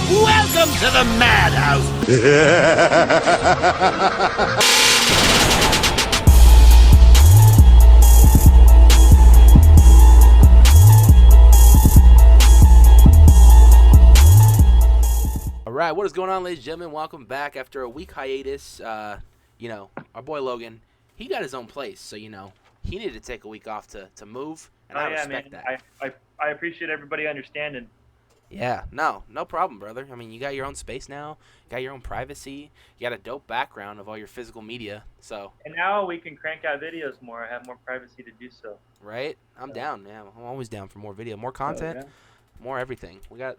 Welcome to the madhouse. All right, what is going on, ladies and gentlemen? Welcome back after a week hiatus. Our boy Logan, he got his own place, so he needed to take a week off to move, and I respect that. I appreciate everybody understanding. Yeah, no problem, brother. I mean, you got your own space now, got your own privacy, you got a dope background of all your physical media, so. And now we can crank out videos more. I have more privacy to do so. Right? I'm down, yeah. I'm always down for more video, more content, more everything. We got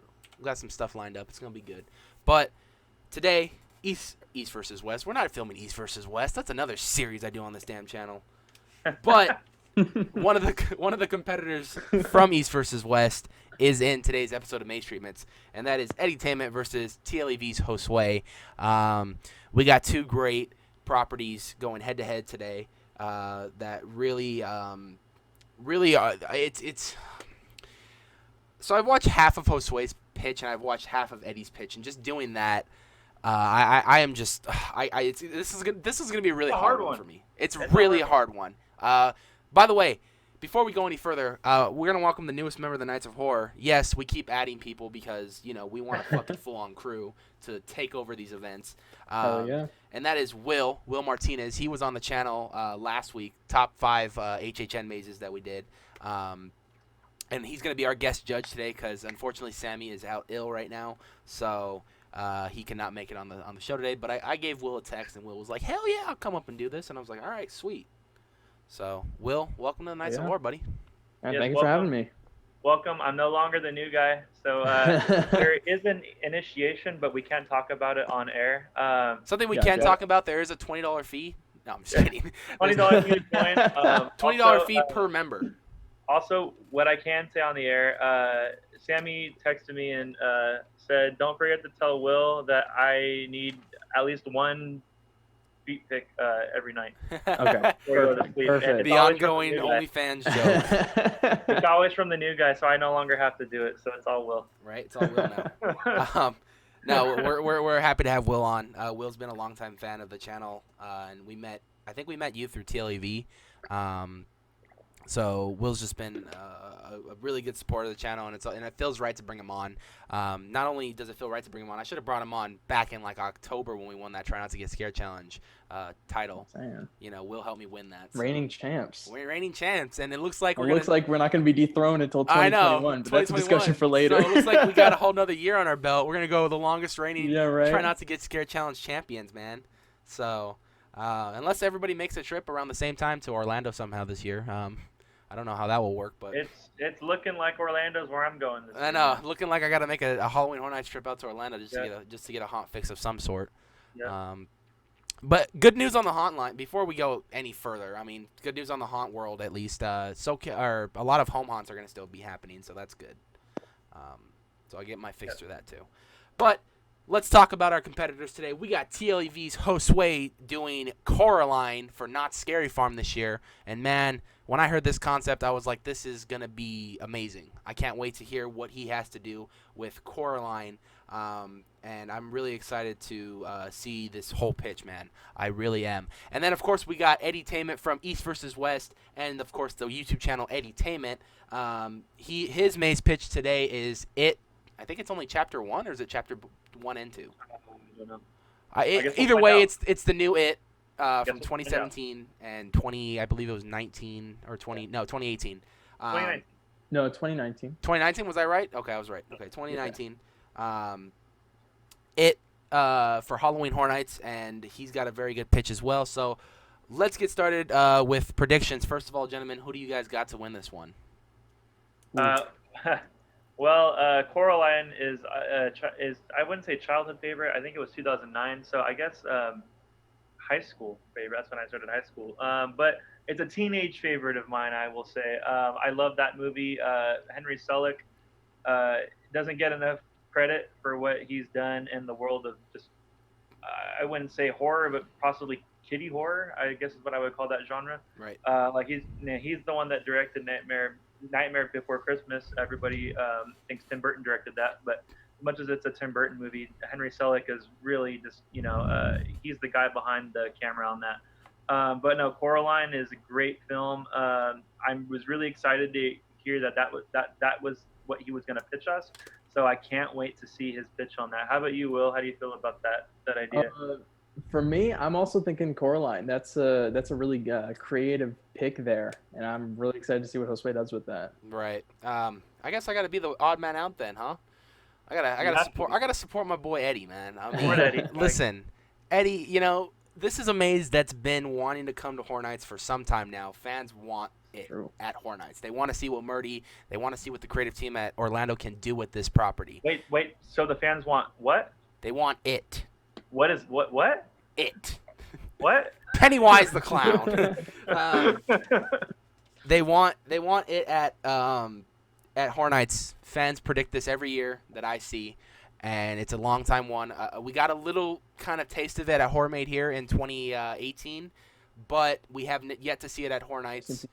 some stuff lined up. It's gonna be good. But today, East versus West. We're not filming East versus West. That's another series I do on this damn channel. But one of the competitors from East versus West is in today's episode of Maze Treatments, and that is Eddytainment versus TLEV's Josue. We got two great properties going head to head today. That really are. It's. So I've watched half of Josue's pitch, and I've watched half of Eddie's pitch, and just doing that, this is gonna be a really hard one for me. It's really a hard one. By the way, before we go any further, we're gonna welcome the newest member of the Knights of Horror. Yes, we keep adding people because we want a fucking full-on crew to take over these events. Yeah. And that is Will Martinez. He was on the channel last week, top 5 HHN mazes that we did. And he's going to be our guest judge today because, unfortunately, Sammy is out ill right now. So he cannot make it on the show today. But I gave Will a text, and Will was like, hell yeah, I'll come up and do this. And I was like, all right, sweet. So, Will, welcome to the Knights of War, buddy. Yes, thank you for having me. Welcome. I'm no longer the new guy. So there is an initiation, but we can't talk about it on air. Something we can talk about, there is a $20 fee. No, I'm just kidding. $20 fee to join. $20 fee per member. Also, what I can say on the air, Sammy texted me and said, don't forget to tell Will that I need at least one feet pic every night. Okay. Perfect. The ongoing OnlyFans joke. It's always from the new guy, so I no longer have to do it, so it's all Will. Right? It's all Will now. No, we're happy to have Will on. Will's been a longtime fan of the channel, and I think we met you through TLEV. So Will's just been a really good supporter of the channel, and it feels right to bring him on. Not only does it feel right to bring him on, I should have brought him on back in like October when we won that Try Not to Get Scared challenge title. Will helped me win that. So. Reigning champs. We're reigning champs, and it looks like we're not going to be dethroned until 2021. But that's a discussion for later. So it looks like we got a whole nother year on our belt. We're gonna go the longest reigning Try Not to Get Scared challenge champions, man. So unless everybody makes a trip around the same time to Orlando somehow this year. I don't know how that will work, but it's looking like Orlando's where I'm going this year. I know, looking like I got to make a Halloween Horror Nights trip out to Orlando just to get a haunt fix of some sort. Yeah. But good news on the haunt line. Before we go any further, I mean, good news on the haunt world at least. A lot of home haunts are going to still be happening, so that's good. So I get my fix through that too. But let's talk about our competitors today. We got TLEV's Josue doing Coraline for Not Scary Farm this year, and man, when I heard this concept, I was like, this is going to be amazing. I can't wait to hear what he has to do with Coraline, and I'm really excited to see this whole pitch, man. I really am. And then, of course, we got Eddytainment from East versus West, and, of course, the YouTube channel Eddytainment. His maze pitch today is It. I think it's only Chapter 1, or is it Chapter 1 and 2? I don't know. Either way, it's the new It. From 2017 and 20, I believe it was 19 or 20. No, 2018. 2019. No, 2019. 2019, was I right? Okay, I was right. Okay, 2019. It for Halloween Horror Nights, and he's got a very good pitch as well. So let's get started with predictions. First of all, gentlemen, who do you guys got to win this one? Well, Coraline is I wouldn't say childhood favorite. I think it was 2009. So I guess high school favorite. That's when I started high school. But it's a teenage favorite of mine, I will say. I love that movie. Henry Selick doesn't get enough credit for what he's done in the world of just, I wouldn't say horror, but possibly kiddie horror, I guess is what I would call that genre. Right. Like he's the one that directed Nightmare Before Christmas. Everybody thinks Tim Burton directed that, but much as it's a Tim Burton movie, Henry Selick is really just, he's the guy behind the camera on that. But no, Coraline is a great film. I was really excited to hear that was what he was going to pitch us. So I can't wait to see his pitch on that. How about you, Will? How do you feel about that idea? For me, I'm also thinking Coraline. That's a really creative pick there, and I'm really excited to see what Josue does with that. Right. I guess I got to be the odd man out then, huh? I gotta support my boy Eddie, man. I mean, Eddie. Listen, Eddie, this is a maze that's been wanting to come to Horror Nights for some time now. Fans want it at Horror Nights. They want to see what they want to see what the creative team at Orlando can do with this property. Wait. So the fans want what? They want it. What is what? It. What? Pennywise the clown. They want it at Horror Nights. Fans predict this every year that I see, and it's a long time one. We got a little kind of taste of it at Horror Made here in 2018, but we have yet to see it at Horror Nights.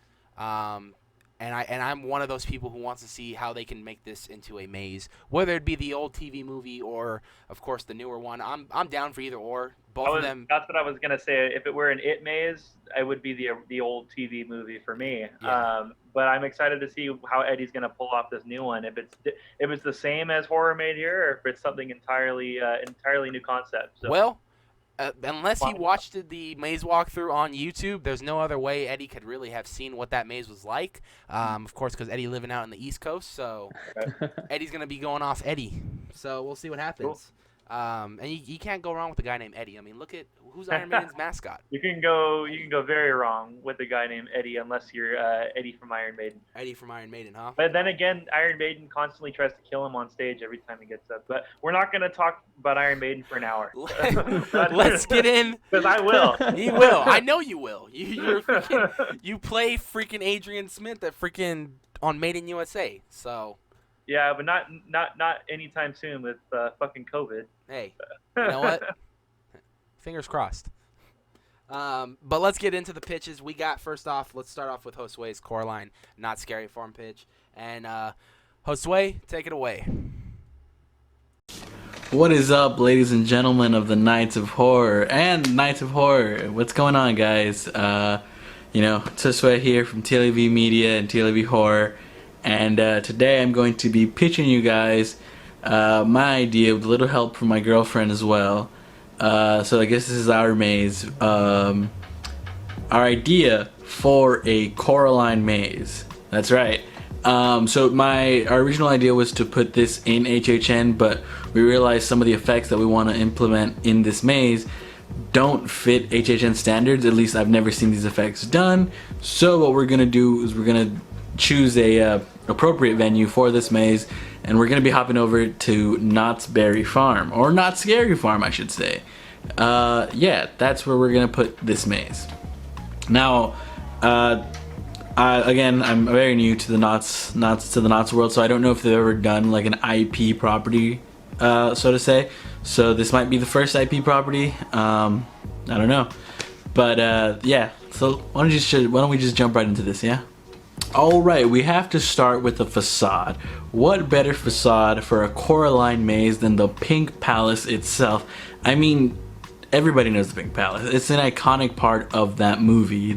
And I'm one of those people who wants to see how they can make this into a maze, whether it be the old TV movie or, of course, the newer one. I'm down for either or. Both of them. That's what I was gonna say. If it were an It maze, it would be the old TV movie for me. Yeah. But I'm excited to see how Eddie's gonna pull off this new one. If it's the same as Horror Made here, or if it's something entirely new concept. So. Well. Unless he watched the maze walkthrough on YouTube, there's no other way Eddie could really have seen what that maze was like. Of course, because Eddie living out in the East Coast, so Eddie's going to be going off Eddie. So we'll see what happens. Cool. And you can't go wrong with a guy named Eddie. I mean, look at who's Iron Maiden's mascot. You can go very wrong with a guy named Eddie unless you're Eddie from Iron Maiden. Eddie from Iron Maiden, huh? But then again, Iron Maiden constantly tries to kill him on stage every time he gets up. But we're not going to talk about Iron Maiden for an hour. Let's get in. Because I will. You will. I know you will. You play freaking Adrian Smith at freaking on Made in USA. So. Yeah, but not anytime soon with fucking COVID. Hey, you know what? Fingers crossed. But let's get into the pitches. We got, first off, let's start off with Josue's Coraline, Not Scary Farm pitch. And Josue, take it away. What is up, ladies and gentlemen of the Nights of Horror and Nights of Horror? What's going on, guys? Josue here from TLEV Media and TLEV Horror. And today I'm going to be pitching you guys my idea with a little help from my girlfriend as well. So I guess this is our maze. Our idea for a Coraline maze. That's right. So our original idea was to put this in HHN, but we realized some of the effects that we want to implement in this maze don't fit HHN standards. At least I've never seen these effects done. So what we're gonna do is we're gonna choose a appropriate venue for this maze, and we're gonna be hopping over to Knott's Berry Farm, or Not Scary Farm, I should say. Yeah, that's where we're gonna put this maze. Now, again, I'm very new to the Knott's world, so I don't know if they've ever done like an IP property, so to say. So this might be the first IP property. I don't know, but yeah. So why don't we just jump right into this? Yeah. Alright, we have to start with the facade. What better facade for a Coraline maze than the Pink Palace itself? I mean, everybody knows the Pink Palace. It's an iconic part of that movie.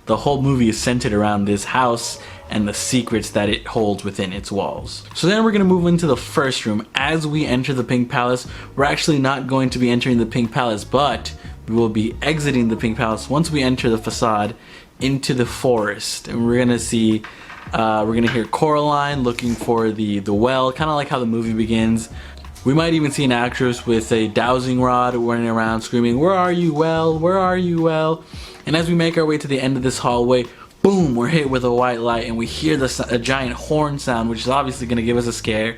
The whole movie is centered around this house and the secrets that it holds within its walls. So then we're going to move into the first room. As we enter the Pink Palace, we're actually not going to be entering the Pink Palace, but we will be exiting the Pink Palace once we enter the facade into the forest, and we're gonna see we're gonna hear Coraline looking for the well, kind of like how the movie begins. We might even see an actress with a dowsing rod running around screaming, "Where are you, well? Where are you, well?" And as we make our way to the end of this hallway, boom, we're hit with a white light, and we hear a giant horn sound, which is obviously gonna give us a scare.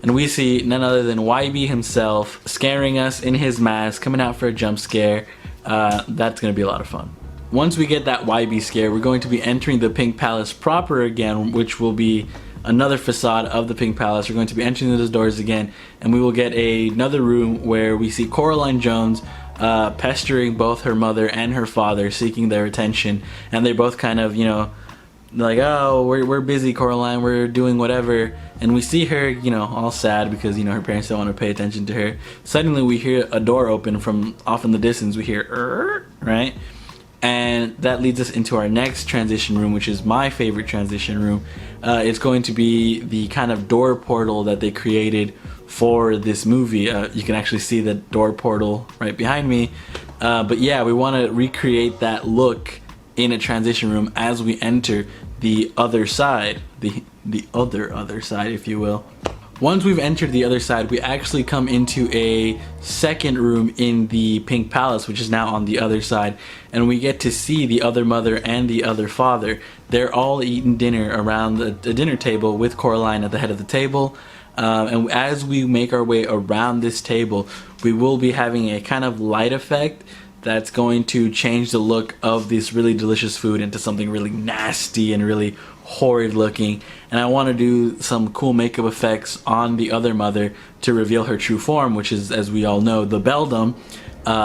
And we see none other than YB himself scaring us in his mask, coming out for a jump scare. That's gonna be a lot of fun. Once we get that YB scare, we're going to be entering the Pink Palace proper again, which will be another facade of the Pink Palace. We're going to be entering those doors again, and we will get another room where we see Coraline Jones pestering both her mother and her father, seeking their attention, and they're both kind of, like, oh, we're busy, Coraline, we're doing whatever. And we see her, you know, all sad because, you know, her parents don't want to pay attention to her. Suddenly we hear a door open from off in the distance. We hear, right? And that leads us into our next transition room, which is my favorite transition room. It's going to be the kind of door portal that they created for this movie. You can actually see the door portal right behind me. But yeah, we want to recreate that look in a transition room as we enter the other side, the other side, if you will. Once we've entered the other side, we actually come into a second room in the Pink Palace, which is now on the other side, and we get to see the other mother and the other father. They're all eating dinner around the dinner table with Coraline at the head of the table. And as we make our way around this table, we will be having a kind of light effect that's going to change the look of this really delicious food into something really nasty and really horrid looking. And I want to do some cool makeup effects on the other mother to reveal her true form, which is, as we all know, the beldam.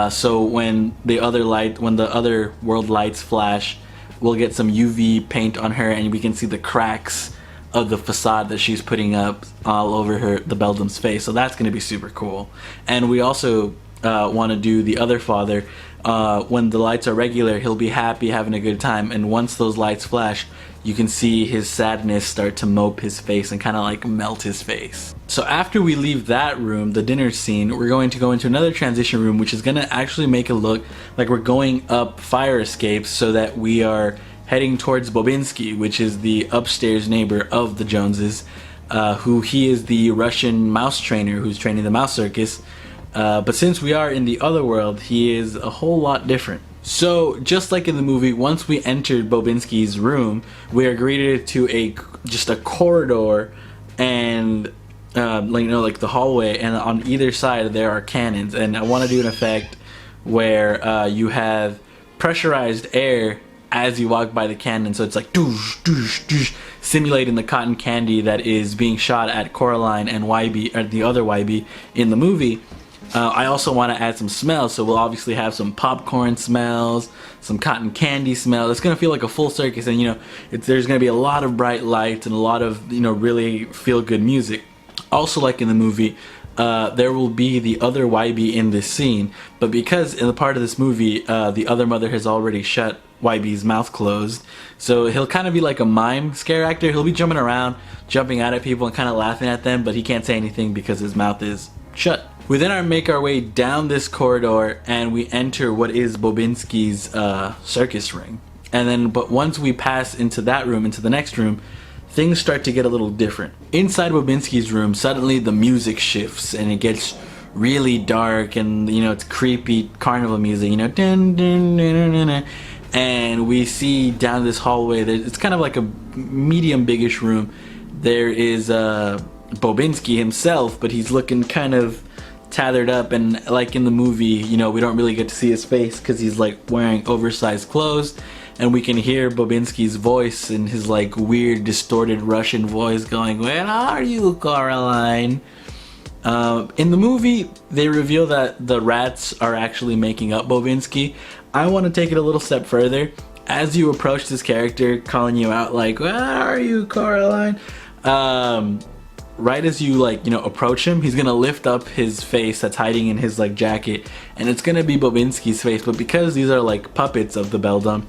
So when the other world lights flash, we'll get some UV paint on her and we can see the cracks of the facade that she's putting up all over the beldam's face. So that's going to be super cool. And we also want to do the other father. When the lights are regular, he'll be happy, having a good time, and once those lights flash, you can see his sadness start to mope his face and kind of like melt his face. So after we leave that room, the dinner scene, we're going to go into another transition room, which is going to actually make it look like we're going up fire escapes, so that we are heading towards Bobinsky, which is the upstairs neighbor of the Joneses, who he is the Russian mouse trainer who's training the mouse circus. But since we are in the other world, he is a whole lot different. So just like in the movie, once we entered Bobinsky's room, we are greeted to just a corridor and like the hallway, and on either side there are cannons. And I want to do an effect where you have pressurized air as you walk by the cannon, so it's like doosh, doosh, doosh, simulating the cotton candy that is being shot at Coraline and YB, or the other YB in the movie. I also want to add some smells, so we'll obviously have some popcorn smells, some cotton candy smells. It's going to feel like a full circus, and there's going to be a lot of bright lights and a lot of really feel good music. Also, like in the movie, there will be the other YB in this scene, but because in the part of this movie, the other mother has already shut YB's mouth closed, so he'll kind of be like a mime scare actor. He'll be jumping around, jumping out at people and kind of laughing at them, but he can't say anything because his mouth is shut. We then make our way down this corridor and we enter what is Bobinsky's circus ring. And then, but once we pass into that room, into the next room, things start to get a little different. Inside Bobinsky's room, suddenly the music shifts and it gets really dark, and it's creepy carnival music, dun, dun, dun, dun, dun. And we see down this hallway that it's kind of like a medium biggish room. There is Bobinsky himself, but he's looking kind of tethered up, and like in the movie, we don't really get to see his face because he's like wearing oversized clothes, and we can hear Bobinsky's voice and his like weird distorted Russian voice going, "Where are you, Coraline?" In the movie, they reveal that the rats are actually making up Bobinsky. I want to take it a little step further. As you approach this character calling you out like, "Where are you, Coraline?" Right as you approach him, he's gonna lift up his face that's hiding in his jacket, and it's gonna be Bobinsky's face. But because these are like puppets of the beldam,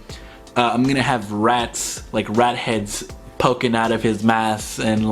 I'm gonna have rats, like rat heads, poking out of his mask, and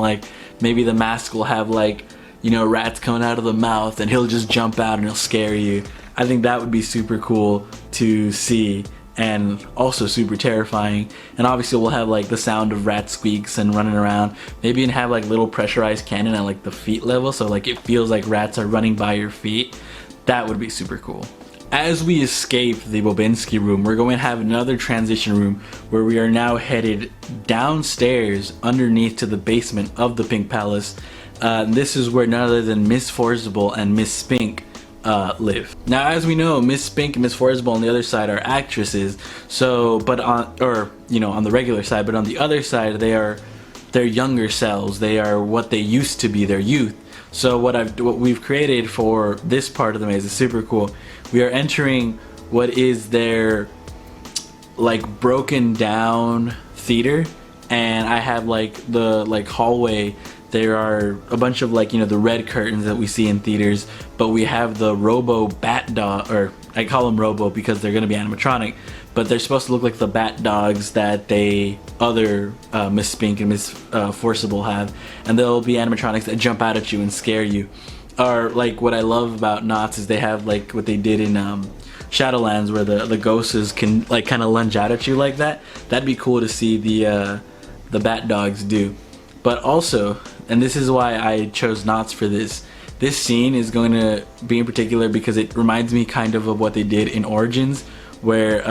maybe the mask will have rats coming out of the mouth, and he'll just jump out and he'll scare you. I think that would be super cool to see, and also super terrifying. And obviously we'll have the sound of rat squeaks and running around. Maybe even have little pressurized cannon at the feet level, so it feels like rats are running by your feet. That would be super cool. As we escape the Bobinsky room, we're going to have another transition room where we are now headed downstairs underneath to the basement of the Pink Palace. This is where none other than Miss Forcible and Miss Spink live. Now, as we know, Miss Spink and Miss Forcible on the other side are actresses, but on the regular side, but on the other side they are their younger selves. They are what they used to be, their youth. So what we've created for this part of the maze is super cool. We are entering what is their broken down theater, and I have like the hallway. There are a bunch of like, you know, the red curtains that we see in theaters, but we have the Robo Bat Dog, or I call them Robo because they're gonna be animatronic, but they're supposed to look like the bat dogs that other Miss Spink and Miss Forcible have, and they'll be animatronics that jump out at you and scare you. Or like what I love about Knott's is they have like what they did in Shadowlands, where the ghosts can like kind of lunge out at you like that. That'd be cool to see the bat dogs do. But also, and this is why I chose Knott's for this scene is going to be in particular because it reminds me kind of what they did in Origins, where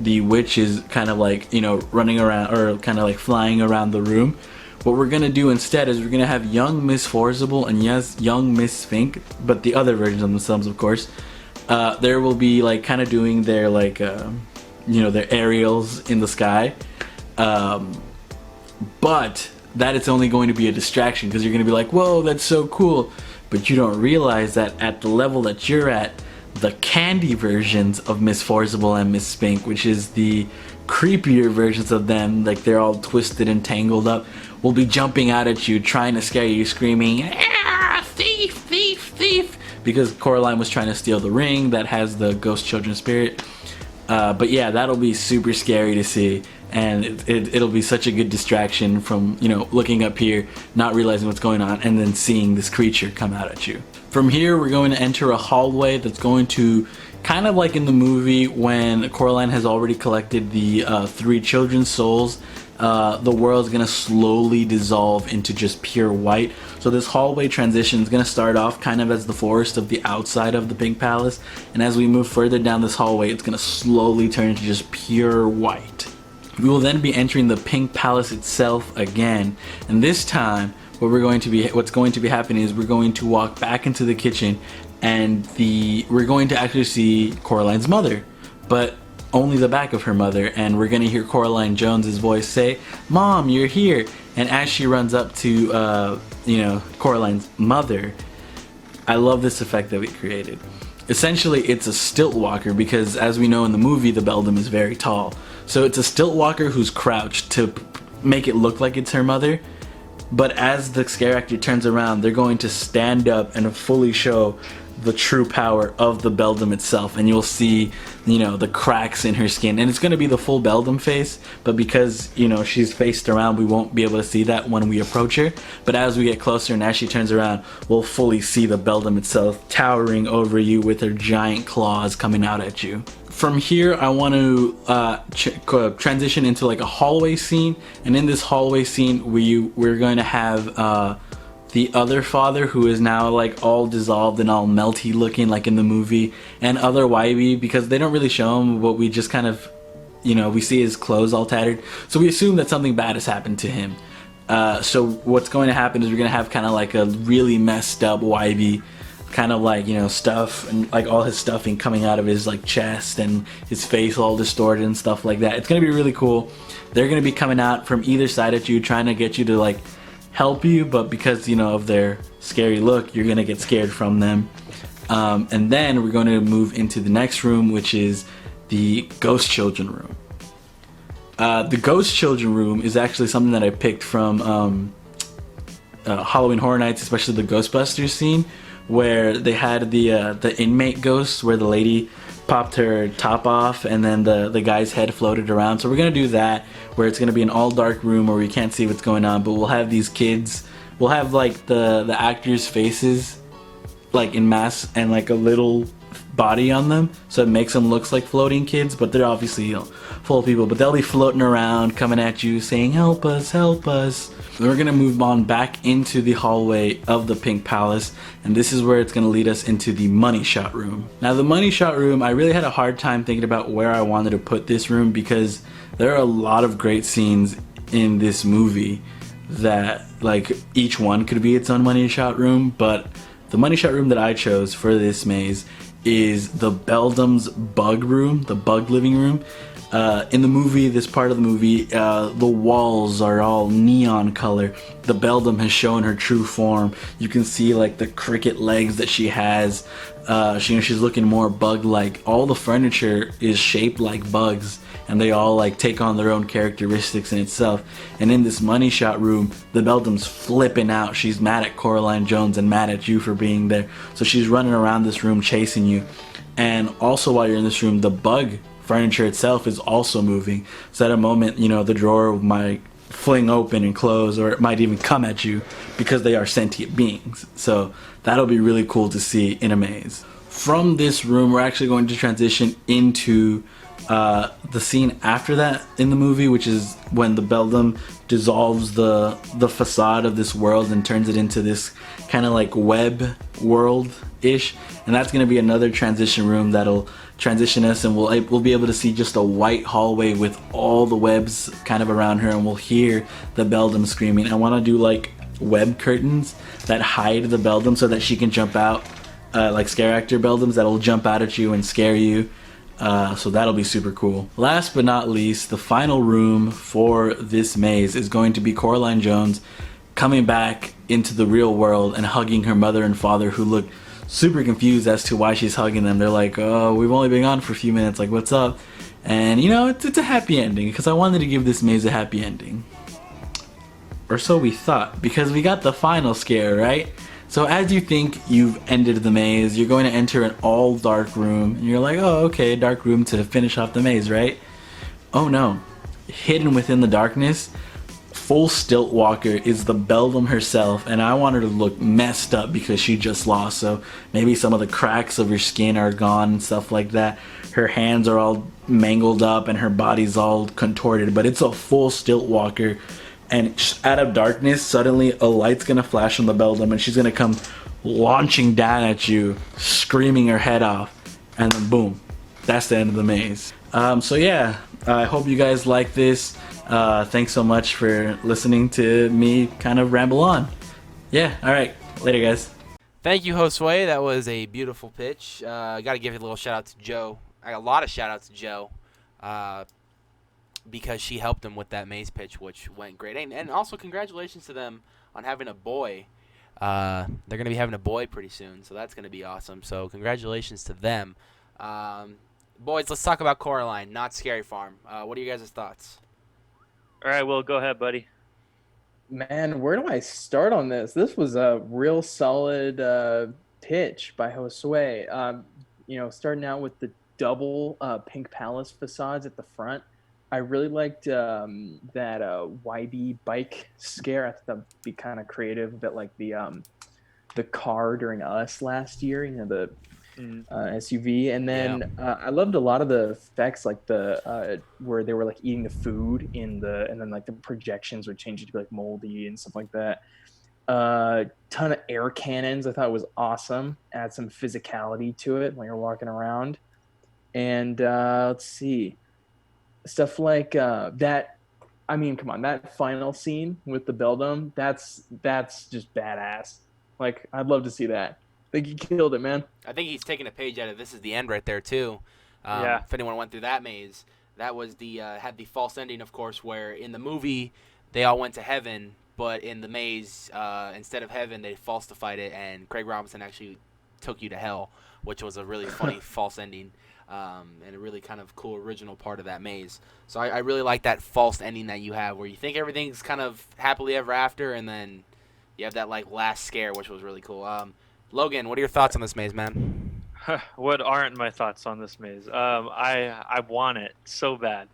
the witch is kind of like, you know, running around or kind of like flying around the room. What we're gonna do instead is we're gonna have young Miss Forcible and yes, young Miss Spink, but the other versions of themselves, of course. There will be like kind of doing their like, you know, their aerials in the sky, but that it's only going to be a distraction because you're gonna be like, whoa, that's so cool, but you don't realize that at the level that you're at, the candy versions of Miss Forcible and Miss Spink, which is the creepier versions of them, like they're all twisted and tangled up, will be jumping out at you, trying to scare you, screaming, "Ah, thief, thief, thief!" because Coraline was trying to steal the ring that has the ghost children spirit. But yeah, that'll be super scary to see, and it'll be such a good distraction from, you know, looking up here, not realizing what's going on, and then seeing this creature come out at you. From here, we're going to enter a hallway that's going to, kind of like in the movie when Coraline has already collected the 3 children's souls, the world's gonna slowly dissolve into just pure white. So this hallway transition is gonna start off kind of as the forest of the outside of the Pink Palace, and as we move further down this hallway, it's gonna slowly turn into just pure white. We will then be entering the Pink Palace itself again, and this time what's going to be happening is we're going to walk back into the kitchen, and we're going to actually see Coraline's mother, but only the back of her mother, and we're gonna hear Coraline Jones's voice say, "Mom, you're here," and as she runs up to you know, Coraline's mother, I love this effect that we created. Essentially, it's a stilt walker because, as we know in the movie, the beldam is very tall, so it's a stilt walker who's crouched to make it look like it's her mother. But as the scare actor turns around, they're going to stand up and fully show the true power of the beldam itself, and you'll see, you know, the cracks in her skin, and it's going to be the full beldam face, but because, you know, she's faced around, we won't be able to see that when we approach her. But as we get closer and as she turns around, we'll fully see the beldam itself towering over you with her giant claws coming out at you. From here, I want to transition into like a hallway scene, and in this hallway scene we're going to have the other father, who is now like all dissolved and all melty looking like in the movie, and other Wybie, because they don't really show him, but we just kind of, you know, we see his clothes all tattered, so we assume that something bad has happened to him. So what's going to happen is we're going to have kind of like a really messed up Wybie, kind of like, you know, stuff and like all his stuffing coming out of his like chest and his face all distorted and stuff like that. It's going to be really cool. They're going to be coming out from either side at you, trying to get you to like help you, but because, you know, of their scary look, you're gonna get scared from them. And then we're going to move into the next room, which is the ghost children room. The ghost children room is actually something that I picked from Halloween Horror Nights, especially the Ghostbusters scene, where they had the inmate ghosts, where the lady popped her top off and then the guy's head floated around. So we're gonna do that, where it's gonna be an all dark room where we can't see what's going on, but we'll have these kids, we'll have like the actors' faces like in masks and like a little body on them, so it makes them look like floating kids, but they're obviously, you know, full of people, but they'll be floating around coming at you saying, "Help us, help us." Then we're gonna move on back into the hallway of the Pink Palace, and this is where it's gonna lead us into the money shot room. Now the money shot room, I really had a hard time thinking about where I wanted to put this room, because there are a lot of great scenes in this movie that like each one could be its own money shot room, but the money shot room that I chose for this maze is the beldam's bug room, the bug living room. In the movie, this part of the movie, the walls are all neon color. The beldam has shown her true form. You can see like the cricket legs that she has. She's looking more bug-like. All the furniture is shaped like bugs, and they all like take on their own characteristics in itself. And in this money shot room, the Beldam's flipping out. She's mad at Coraline Jones and mad at you for being there. So she's running around this room chasing you. And also while you're in this room, the bug furniture itself is also moving. So at a moment, you know, the drawer might fling open and close, or it might even come at you because they are sentient beings. So that'll be really cool to see in a maze. From this room, we're actually going to transition into the scene after that in the movie, which is when the Beldam dissolves the facade of this world and turns it into this kind of like web world-ish. And that's going to be another transition room that'll transition us, and we'll be able to see just a white hallway with all the webs kind of around her, and we'll hear the Beldam screaming. I want to do like web curtains that hide the Beldam so that she can jump out, like scare actor Beldams that'll jump out at you and scare you. So that'll be super cool. Last but not least, the final room for this maze is going to be Coraline Jones coming back into the real world and hugging her mother and father, who look super confused as to why she's hugging them. They're like, oh, we've only been gone for a few minutes, like what's up? And you know, it's a happy ending, because I wanted to give this maze a happy ending. Or so we thought, because we got the final scare, right? So as you think you've ended the maze, you're going to enter an all dark room, and you're like, oh, okay, dark room to finish off the maze, right? Oh no, hidden within the darkness, full stilt walker, is the Beldam herself, and I want her to look messed up because she just lost. So maybe some of the cracks of her skin are gone and stuff like that. Her hands are all mangled up and her body's all contorted, but it's a full stilt walker. And just out of darkness, suddenly a light's gonna flash on the Beldam, and she's gonna come launching down at you, screaming her head off, and then boom, that's the end of the maze. So yeah, I hope you guys like this. Thanks so much for listening to me kind of ramble on. Yeah, alright, later guys. Thank you, Josue. That was a beautiful pitch. I got to give a little shout out to Joe. I got a lot of shout outs to Joe. Because she helped him with that maze pitch, which went great. And also congratulations to them on having a boy. They're going to be having a boy pretty soon, so that's going to be awesome. So congratulations to them. Boys, let's talk about Coraline, not Scary Farm. What are you guys' thoughts? All right, Will, go ahead, buddy. Man, where do I start on this? This was a real solid pitch by Josue. You know, starting out with the double Pink Palace facades at the front. I really liked that YB bike scare. I thought that'd be kind of creative, a bit like the car during Us last year, you know, the SUV. And then I loved a lot of the effects, like the where they were like eating the food and then like the projections would change it to be like moldy and stuff like that. Ton of air cannons. I thought was awesome. Add some physicality to it when you're walking around. And let's see. Stuff like that. I mean, come on, that final scene with the Beldam, that's just badass. Like, I'd love to see that. I think he killed it, man. I think he's taking a page out of This Is the End right there, too. Yeah. If anyone went through that maze, that was the had the false ending, of course, where in the movie they all went to heaven, but in the maze, instead of heaven, they falsified it, and Craig Robinson actually took you to hell, which was a really funny false ending. And a really kind of cool original part of that maze. So I really like that false ending that you have, where you think everything's kind of happily ever after, and then you have that like last scare, which was really cool. Logan, what are your thoughts on this maze, man? What aren't my thoughts on this maze? I want it so bad,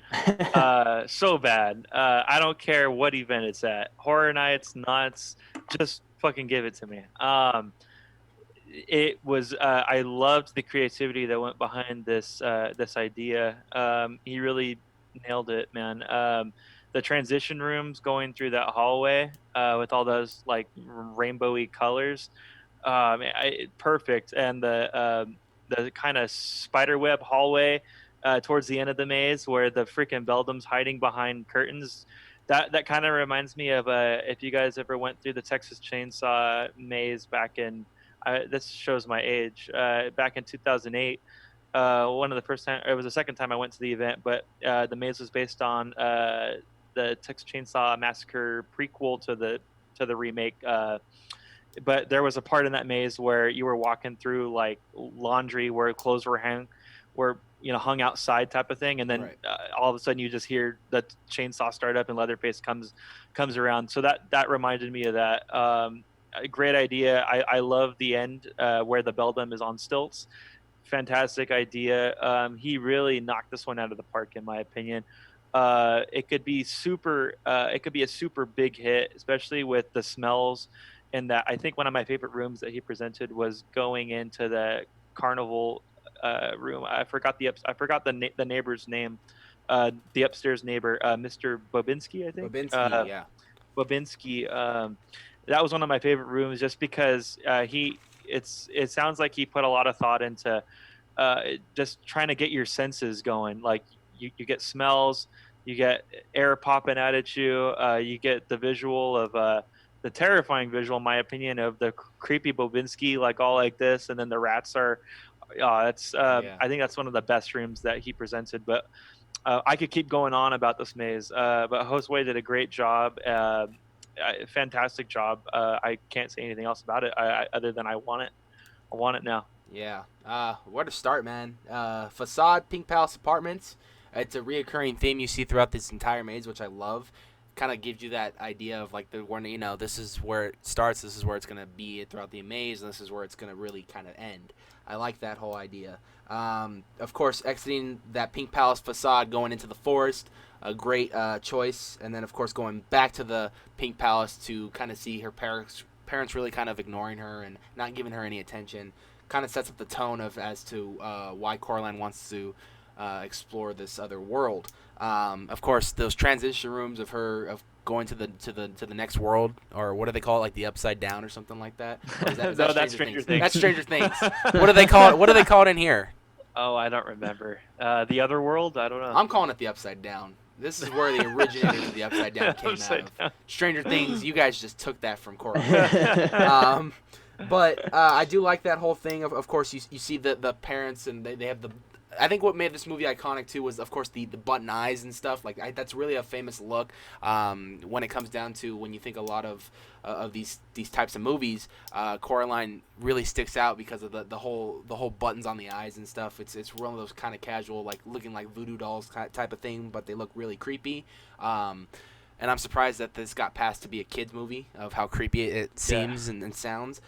so bad. I don't care what event it's at. Horror Nights, Nuts, just fucking give it to me. It was I loved the creativity that went behind this idea. He really nailed it, man. The transition rooms going through that hallway with all those like rainbowy colors, perfect. And the kind of spiderweb hallway towards the end of the maze where the freaking Beldam's hiding behind curtains. That kind of reminds me of if you guys ever went through the Texas Chainsaw maze back in. This shows my age. Back in 2008, one of the first time, it was the second time I went to the event, but the maze was based on the Texas Chainsaw Massacre prequel to the remake. But there was a part in that maze where you were walking through like laundry where clothes were hung, where hung outside type of thing, and then Right. all of a sudden you just hear the chainsaw start up and Leatherface comes around. So that reminded me of that. A great idea. I love the end where the beldam is on stilts. Fantastic idea. He really knocked this one out of the park, in my opinion. It could be super. It could be a super big hit, especially with the smells. And that, I think one of my favorite rooms that he presented was going into the carnival room. I forgot the neighbor's name. The upstairs neighbor, Mr. Bobinski, I think. Babinski, yeah. Babinski. That was one of my favorite rooms, just because it sounds like he put a lot of thought into just trying to get your senses going. Like you get smells, you get air popping out at you, you get the visual of the terrifying visual, in my opinion, of the creepy Bobinski, like all like this, and then the rats are. That's Yeah. I think that's one of the best rooms that he presented. But I could keep going on about this maze. But Josue did a great job. Fantastic job. I can't say anything else about it other than I want it. I want it now. Yeah. Where to start, man? Facade, Pink Palace Apartments. It's a reoccurring theme you see throughout this entire maze, which I love. Kind of gives you that idea of like this is where it starts, this is where it's gonna be throughout the maze, and this is where it's gonna really kind of end. I like that whole idea. Of course, exiting that Pink Palace facade, going into the forest, a great choice, and then of course going back to the Pink Palace to kind of see her parents really kind of ignoring her and not giving her any attention. Kind of sets up the tone as to why Coraline wants to explore this other world. Of course, those transition rooms of going to the next world, or what do they call it, like the Upside Down or something like that? Or is that No, that's Stranger Things. That's Stranger Things. What do they call it? What do they call it in here? Oh, I don't remember. The other world? I don't know. I'm calling it the Upside Down. This is where the originator of the Upside Down came Upside out of. Down. Stranger Things, you guys just took that from Coraline. But I do like that whole thing. Of course, you see the parents, and they have the... I think what made this movie iconic, too, was, of course, the button eyes and stuff. Like that's really a famous look when it comes down to when you think a lot of these types of movies. Coraline really sticks out because of the whole buttons on the eyes and stuff. It's one of those kind of casual, like looking like voodoo dolls type of thing, but they look really creepy. And I'm surprised that this got passed to be a kids movie of how creepy it seems and sounds.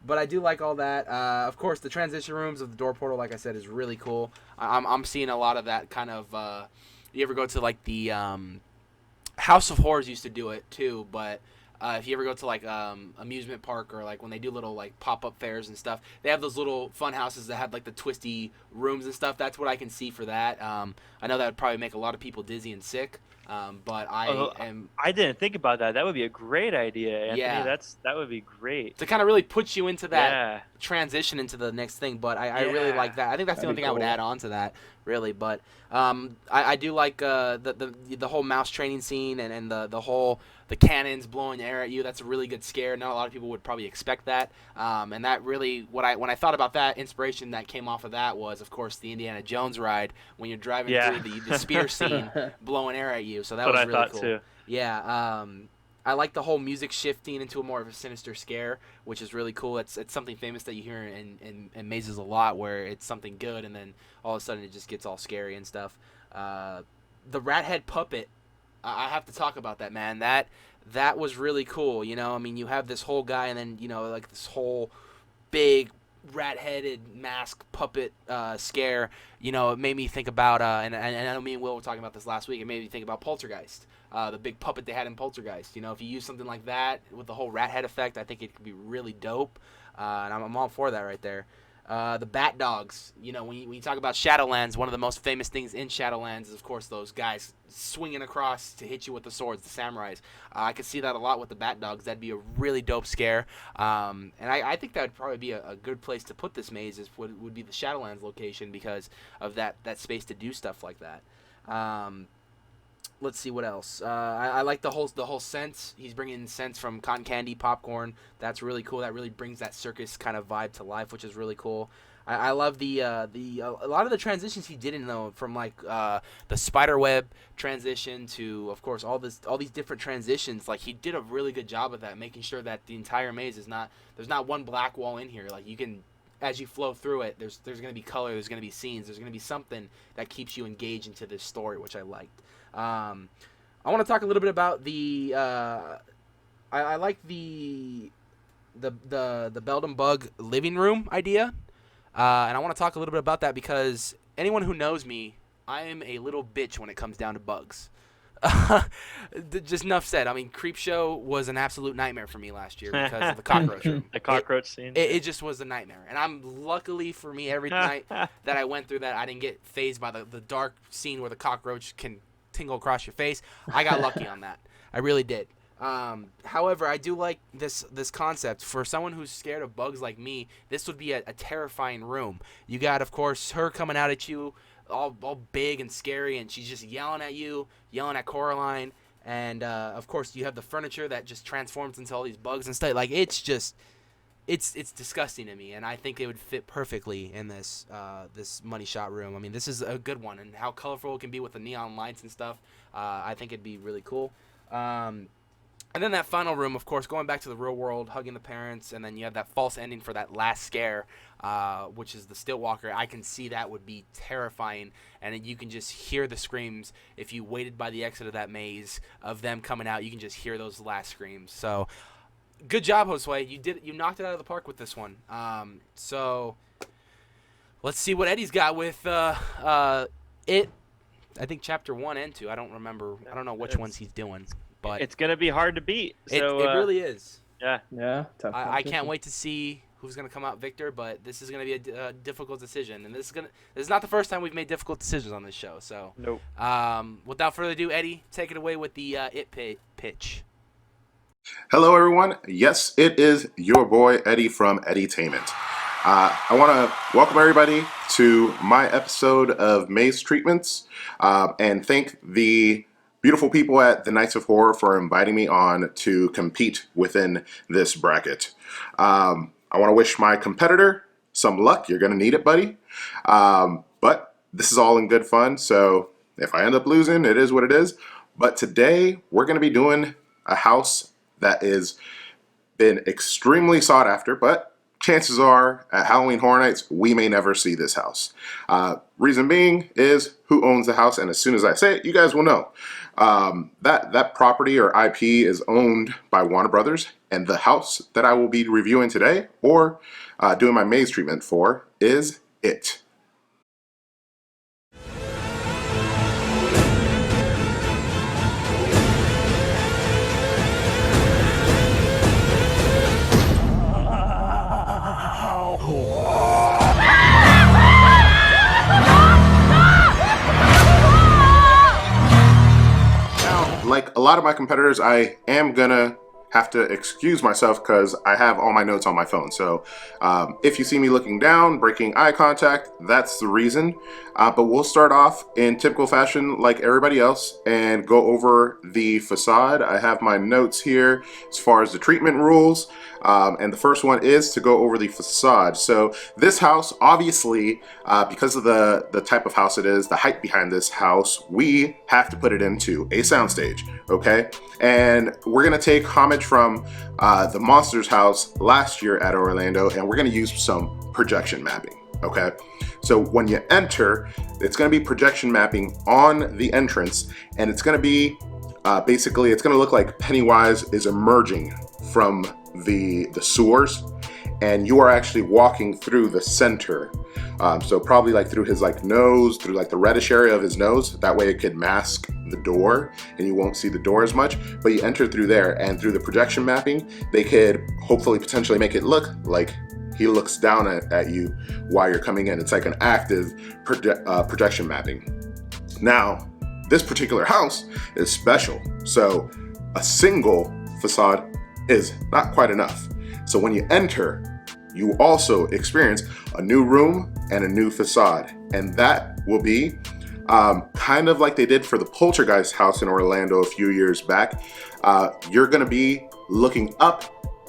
But I do like all that. Of course, the transition rooms of the door portal, like I said, is really cool. I'm seeing a lot of that kind of. You ever go to like the House of Horrors used to do it too, but if you ever go to like amusement park, or like when they do little like pop-up fairs and stuff, they have those little fun houses that have like the twisty rooms and stuff. That's what I can see for that. I know that would probably make a lot of people dizzy and sick. But I didn't think about that. That would be a great idea, Anthony. Yeah. That would be great. To kind of really put you into that Yeah. transition into the next thing. But I really like that. I think that's the only thing I would add on to that, really. But I do like the whole mouse training scene and the whole the cannons blowing air at you. That's a really good scare. Not a lot of people would probably expect that. And that really, when I thought about that, inspiration that came off of that was, of course, the Indiana Jones ride when you're driving through the spear scene, blowing air at you. So that was really thought cool. too. Yeah. I like the whole music shifting into a more of a sinister scare, which is really cool. It's something famous that you hear in mazes a lot, where it's something good and then all of a sudden it just gets all scary and stuff. The rat head puppet, I have to talk about that, man. That was really cool. You know, I mean, you have this whole guy and then, you know, like this whole big rat-headed mask puppet scare. You know, it made me think about, and I know me and Will were talking about this last week, it made me think about Poltergeist. The big puppet they had in Poltergeist. You know, if you use something like that with the whole rat head effect, I think it could be really dope. And I'm all for that right there. The Bat Dogs. You know, when you talk about Shadowlands, one of the most famous things in Shadowlands is, of course, those guys swinging across to hit you with the swords, the samurais. I could see that a lot with the Bat Dogs. That'd be a really dope scare. And I think that would probably be a good place to put this maze, would be the Shadowlands location, because of that space to do stuff like that. Let's see what else. I like the whole scent. He's bringing scents from cotton candy, popcorn. That's really cool. That really brings that circus kind of vibe to life, which is really cool. I love a lot of the transitions he did in, though, from like the spider web transition to, of course, all these different transitions. Like, he did a really good job of that, making sure that the entire maze there's not one black wall in here. Like, you can as you flow through it, there's going to be color, there's going to be scenes, there's going to be something that keeps you engaged into this story, which I liked. I want to talk a little bit about the I like the Beldam Bug living room idea, and I want to talk a little bit about that because anyone who knows me, I am a little bitch when it comes down to bugs. Just enough said. I mean, Creepshow was an absolute nightmare for me last year because of the cockroach room. The cockroach scene. It just was a nightmare. And I'm luckily for me, every night that I went through that, I didn't get fazed by the dark scene where the cockroach can tingle across your face. I got lucky on that. I really did. However, I do like this concept. For someone who's scared of bugs like me, this would be a terrifying room. You got, of course, her coming out at you, all big and scary, and she's just yelling at you, yelling at Coraline, and of course you have the furniture that just transforms into all these bugs and stuff. Like, it's just, it's disgusting to me, and I think it would fit perfectly in this money shot room. I mean, this is a good one, and how colorful it can be with the neon lights and stuff. I think it'd be really cool. And then that final room, of course, going back to the real world, hugging the parents, and then you have that false ending for that last scare, which is the Stillwalker. I can see that would be terrifying, and you can just hear the screams. If you waited by the exit of that maze of them coming out, you can just hear those last screams. So, good job, Josue. You knocked it out of the park with this one. So, let's see what Eddie's got with it. I think chapter 1 and 2. I don't remember. I don't know which ones he's doing. But it's gonna be hard to beat. So, it really is. Yeah. Tough I can't wait to see who's gonna come out victor. But this is gonna be a difficult decision, and this is not the first time we've made difficult decisions on this show. So, nope. Without further ado, Eddie, take it away with the pitch. Hello, everyone. Yes, it is your boy Eddie from Eddytainment. I want to welcome everybody to my episode of Maze Treatments, and thank the beautiful people at the Knights of Horror for inviting me on to compete within this bracket. I want to wish my competitor some luck. You're going to need it, buddy. But this is all in good fun, so if I end up losing, it is what it is. But today, we're going to be doing a house that has been extremely sought after, but chances are, at Halloween Horror Nights, we may never see this house. Reason being is who owns the house, and as soon as I say it, you guys will know. That property or IP is owned by Warner Brothers, and the house that I will be reviewing today, or doing my maze treatment for, is It. Like a lot of my competitors, I am gonna have to excuse myself because I have all my notes on my phone. So if you see me looking down, breaking eye contact, that's the reason. But we'll start off in typical fashion like everybody else and go over the facade. I have my notes here as far as the treatment rules. And the first one is to go over the facade. So this house, obviously, because of the type of house it is, the height behind this house, we have to put it into a soundstage, okay? And we're gonna take homage from the Monsters house last year at Orlando, and we're gonna use some projection mapping, okay? So when you enter, it's gonna be projection mapping on the entrance, and it's gonna be, basically, it's gonna look like Pennywise is emerging from the sewers, and you are actually walking through the center. So probably like through his like nose, through like the reddish area of his nose. That way it could mask the door and you won't see the door as much, but you enter through there, and through the projection mapping, they could hopefully potentially make it look like he looks down at you while you're coming in. It's like an active projection mapping. Now, this particular house is special. So a single facade is not quite enough. So when you enter, you also experience a new room and a new facade. And that will be kind of like they did for the Poltergeist house in Orlando a few years back. You're gonna be looking up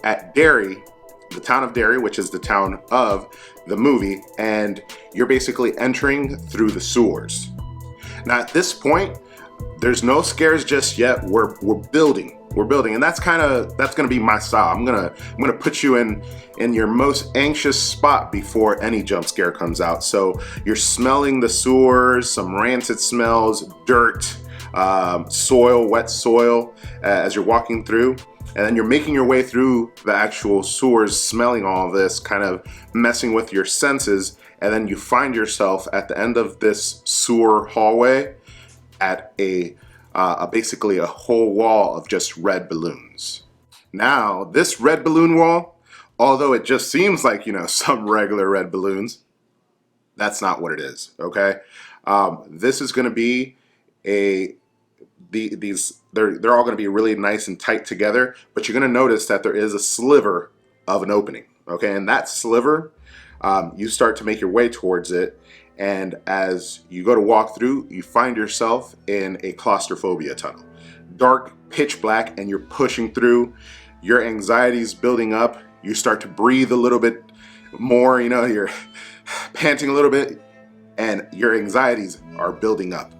at Derry, the town of Derry, which is the town of the movie, and you're basically entering through the sewers. Now at this point, there's no scares just yet. We're building. we're building, and that's gonna be my style. I'm gonna put you in your most anxious spot before any jump scare comes out. So you're smelling the sewers, some rancid smells, dirt, soil, wet soil, as you're walking through. And then you're making your way through the actual sewers, smelling all of this, kind of messing with your senses. And then you find yourself at the end of this sewer hallway at basically a whole wall of just red balloons. Now, this red balloon wall, although it just seems like, some regular red balloons, that's not what it is, okay? This is gonna be they're all going to be really nice and tight together, but you're going to notice that there is a sliver of an opening, okay? And that sliver, you start to make your way towards it, and as you go to walk through, you find yourself in a claustrophobia tunnel. Dark, pitch black, and you're pushing through. Your anxiety's building up. You start to breathe a little bit more, you're panting a little bit, and your anxieties are building up,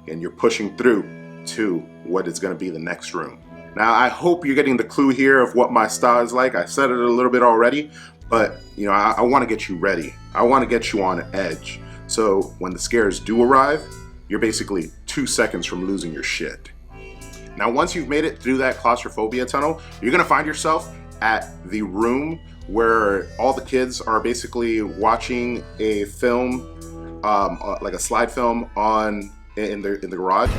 and you're pushing through to what is going to be the next room. Now, I hope you're getting the clue here of what my style is like. I said it a little bit already, but I want to get you ready. I want to get you on edge. So when the scares do arrive, you're basically 2 seconds from losing your shit. Now, once you've made it through that claustrophobia tunnel, you're going to find yourself at the room where all the kids are basically watching a film, like a slide film in the garage.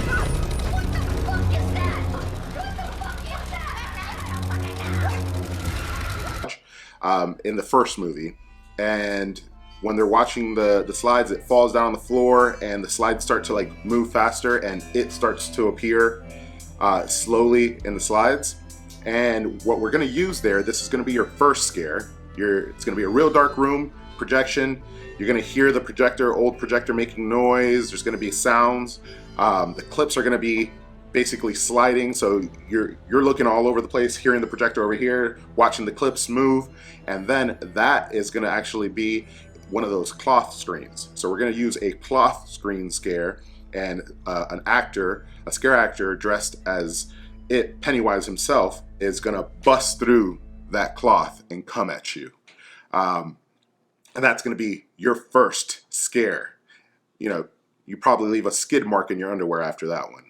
In the first movie, and when they're watching the slides, it falls down on the floor and the slides start to like move faster, and it starts to appear slowly in the slides. And what we're going to use there, this is going to be your first scare. It's going to be a real dark room, projection. You're going to hear the old projector making noise. There's going to be sounds. The clips are going to be basically sliding, so you're looking all over the place, hearing the projector over here, watching the clips move, and then that is going to actually be one of those cloth screens. So we're going to use a cloth screen scare, and a scare actor dressed as Pennywise himself is going to bust through that cloth and come at you, and that's going to be your first scare. You probably leave a skid mark in your underwear after that one.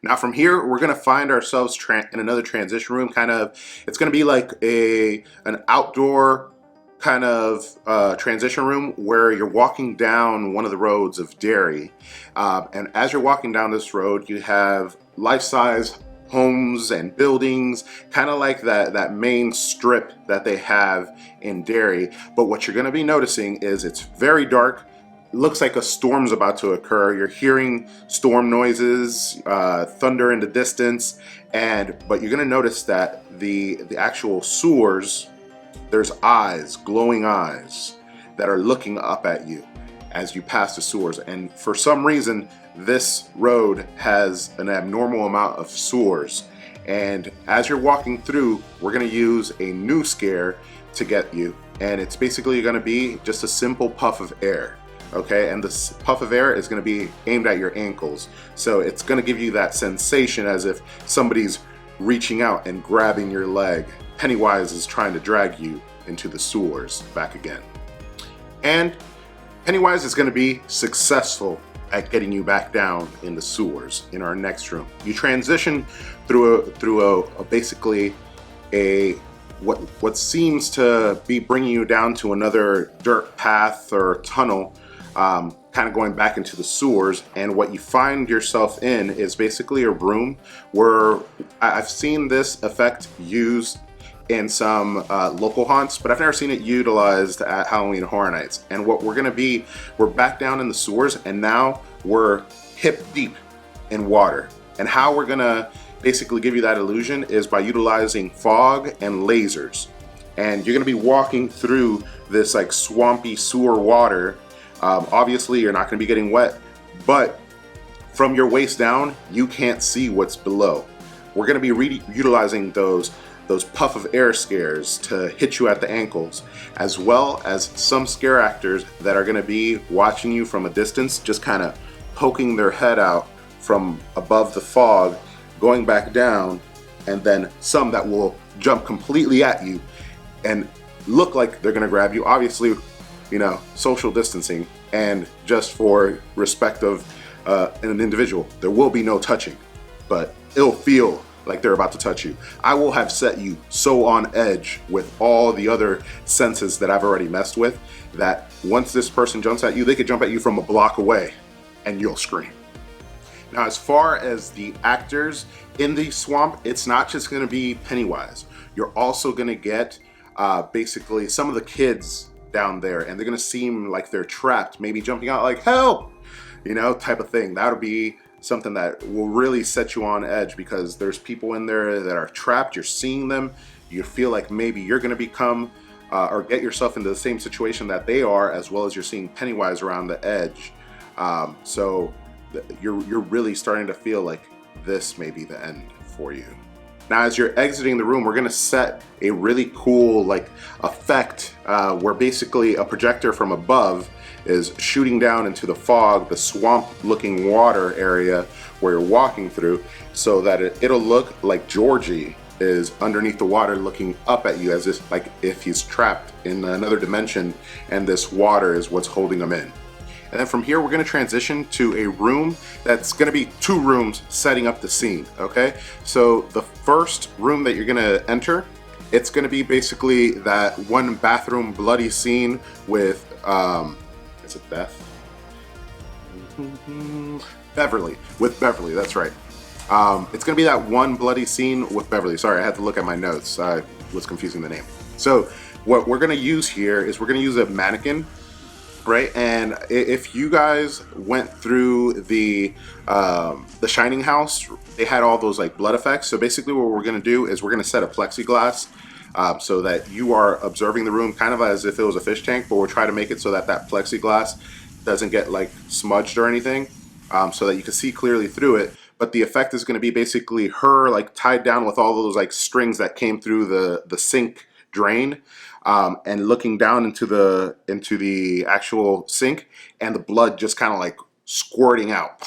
Now from here, we're going to find ourselves in another transition room. It's going to be like an outdoor kind of transition room where you're walking down one of the roads of Derry. And as you're walking down this road, you have life-size homes and buildings, kind of like that main strip that they have in Derry. But what you're going to be noticing is it's very dark. Looks like a storm's about to occur. You're hearing storm noises, thunder in the distance, but you're gonna notice that the actual sewers, there's eyes, glowing eyes, that are looking up at you as you pass the sewers. And for some reason, this road has an abnormal amount of sewers. And as you're walking through, we're gonna use a new scare to get you. And it's basically gonna be just a simple puff of air. Okay, and this puff of air is going to be aimed at your ankles. So it's going to give you that sensation as if somebody's reaching out and grabbing your leg. Pennywise is trying to drag you into the sewers back again. And Pennywise is going to be successful at getting you back down in the sewers in our next room. You transition through basically what seems to be bringing you down to another dirt path or tunnel, kind of going back into the sewers. And what you find yourself in is basically a room where I've seen this effect used in some local haunts, but I've never seen it utilized at Halloween Horror Nights. And what we're back down in the sewers, and now we're hip deep in water. And how we're gonna basically give you that illusion is by utilizing fog and lasers. And you're gonna be walking through this like swampy sewer water. Obviously you're not gonna be getting wet, but from your waist down, you can't see what's below. We're gonna be utilizing those puff of air scares to hit you at the ankles, as well as some scare actors that are gonna be watching you from a distance, just kind of poking their head out from above the fog, going back down and then some that will jump completely at you and look like they're gonna grab you. Obviously, you know, social distancing, and just for respect of an individual, there will be no touching, but it'll feel like they're about to touch you. I will have set you so on edge with all the other senses that I've already messed with that once this person jumps at you, they could jump at you from a block away and you'll scream. Now, as far as the actors in the swamp, it's not just gonna be Pennywise. You're also gonna get basically some of the kids down there, and they're gonna seem like they're trapped, maybe jumping out like, help, you know, type of thing. That'll be something that will really set you on edge, because there's people in there that are trapped. You're seeing them. You feel like maybe you're gonna become or get yourself into the same situation that they are, as well as you're seeing Pennywise around the edge. So you're really starting to feel like this may be the end for you. Now, as you're exiting the room, we're gonna set a really cool like effect where basically a projector from above is shooting down into the fog, the swamp looking water area where you're walking through, so that it'll look like Georgie is underneath the water looking up at you, as if like if he's trapped in another dimension and this water is what's holding him in. And then from here, we're gonna transition to a room that's gonna be 2 rooms setting up the scene, okay? So the first room that you're gonna enter, it's gonna be basically that one bathroom bloody scene with, is it Beth? Beverly, with Beverly, that's right. It's gonna be that one bloody scene with Beverly. Sorry, I had to look at my notes. I was confusing the name. So what we're gonna use here is we're gonna use a mannequin, right? And if you guys went through the Shining house, they had all those like blood effects. So basically what we're gonna do is we're gonna set a plexiglass so that you are observing the room kind of as if it was a fish tank, but we'll try to make it so that that plexiglass doesn't get like smudged or anything, so that you can see clearly through it. But the effect is gonna be basically her like tied down with all those like strings that came through the sink drain. And looking down into the actual sink, and the blood just kind of like squirting out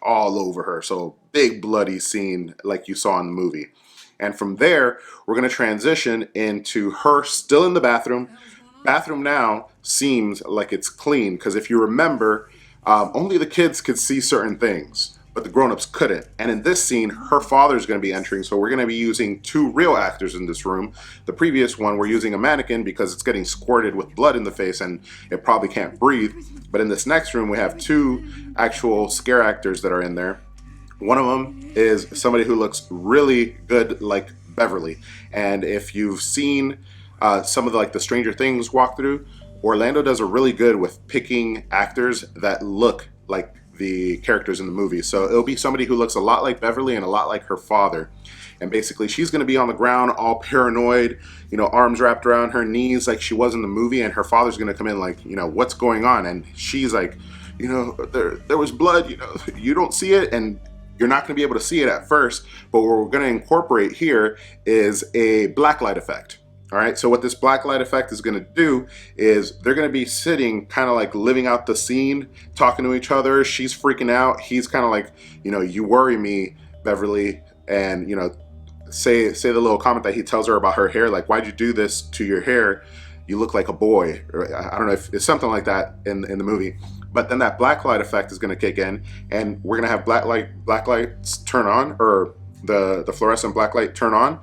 all over her. So big bloody scene like you saw in the movie. And from there, we're going to transition into her still in the bathroom. Bathroom now seems like it's clean, because if you remember, only the kids could see certain things, but the grown-ups couldn't. And in this scene, her father's going to be entering, so we're going to be using 2 real actors in this room. The previous one, we're using a mannequin because it's getting squirted with blood in the face and it probably can't breathe. But in this next room, we have 2 actual scare actors that are in there. One of them is somebody who looks really good like Beverly. And if you've seen some of the Stranger Things walkthrough, Orlando does a really good with picking actors that look like the characters in the movie. So it'll be somebody who looks a lot like Beverly and a lot like her father. And basically she's going to be on the ground all paranoid, you know, arms wrapped around her knees like she was in the movie, and her father's going to come in like, you know, what's going on? And she's like, you know, there was blood, you know, you don't see it, and you're not going to be able to see it at first, but what we're going to incorporate here is a blacklight effect. All right, so what this blacklight effect is going to do is they're going to be sitting kind of like living out the scene, talking to each other. She's freaking out. He's kind of like, you know, you worry me, Beverly, and, you know, say the little comment that he tells her about her hair, like, why'd you do this to your hair? You look like a boy. Or, I don't know if it's something like that in the movie. But then that blacklight effect is going to kick in, and we're going to have black lights turn on, or the fluorescent blacklight turn on.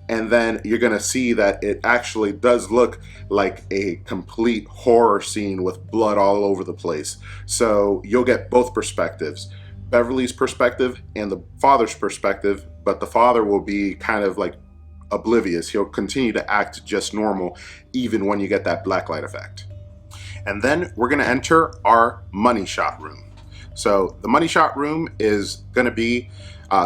And then you're going to see that it actually does look like a complete horror scene with blood all over the place. So you'll get both perspectives, Beverly's perspective and the father's perspective, but the father will be kind of like oblivious. He'll continue to act just normal, even when you get that blacklight effect. And then we're going to enter our money shot room. So the money shot room is going to be,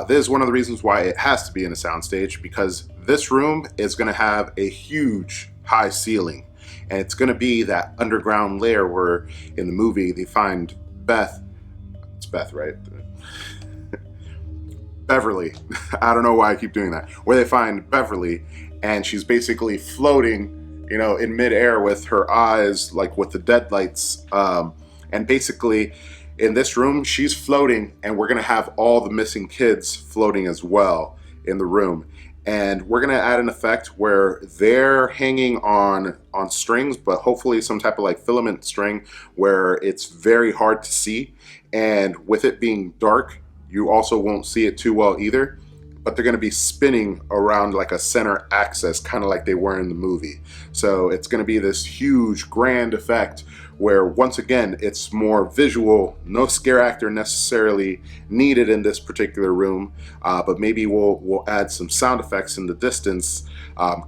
this is one of the reasons why it has to be in a soundstage, because this room is going to have a huge high ceiling, and it's going to be that underground lair where in the movie they find Beth. It's Beth, right? Beverly. I don't know why I keep doing that. Where they find Beverly, and she's basically floating, you know, in midair with her eyes like with the deadlights. And basically in this room, she's floating, and we're going to have all the missing kids floating as well in the room. And we're gonna add an effect where they're hanging on strings, but hopefully some type of like filament string where it's very hard to see. And with it being dark, you also won't see it too well either. But they're gonna be spinning around like a center axis, kind of like they were in the movie. So it's gonna be this huge grand effect where once again, it's more visual, no scare actor necessarily needed in this particular room, but maybe we'll add some sound effects in the distance,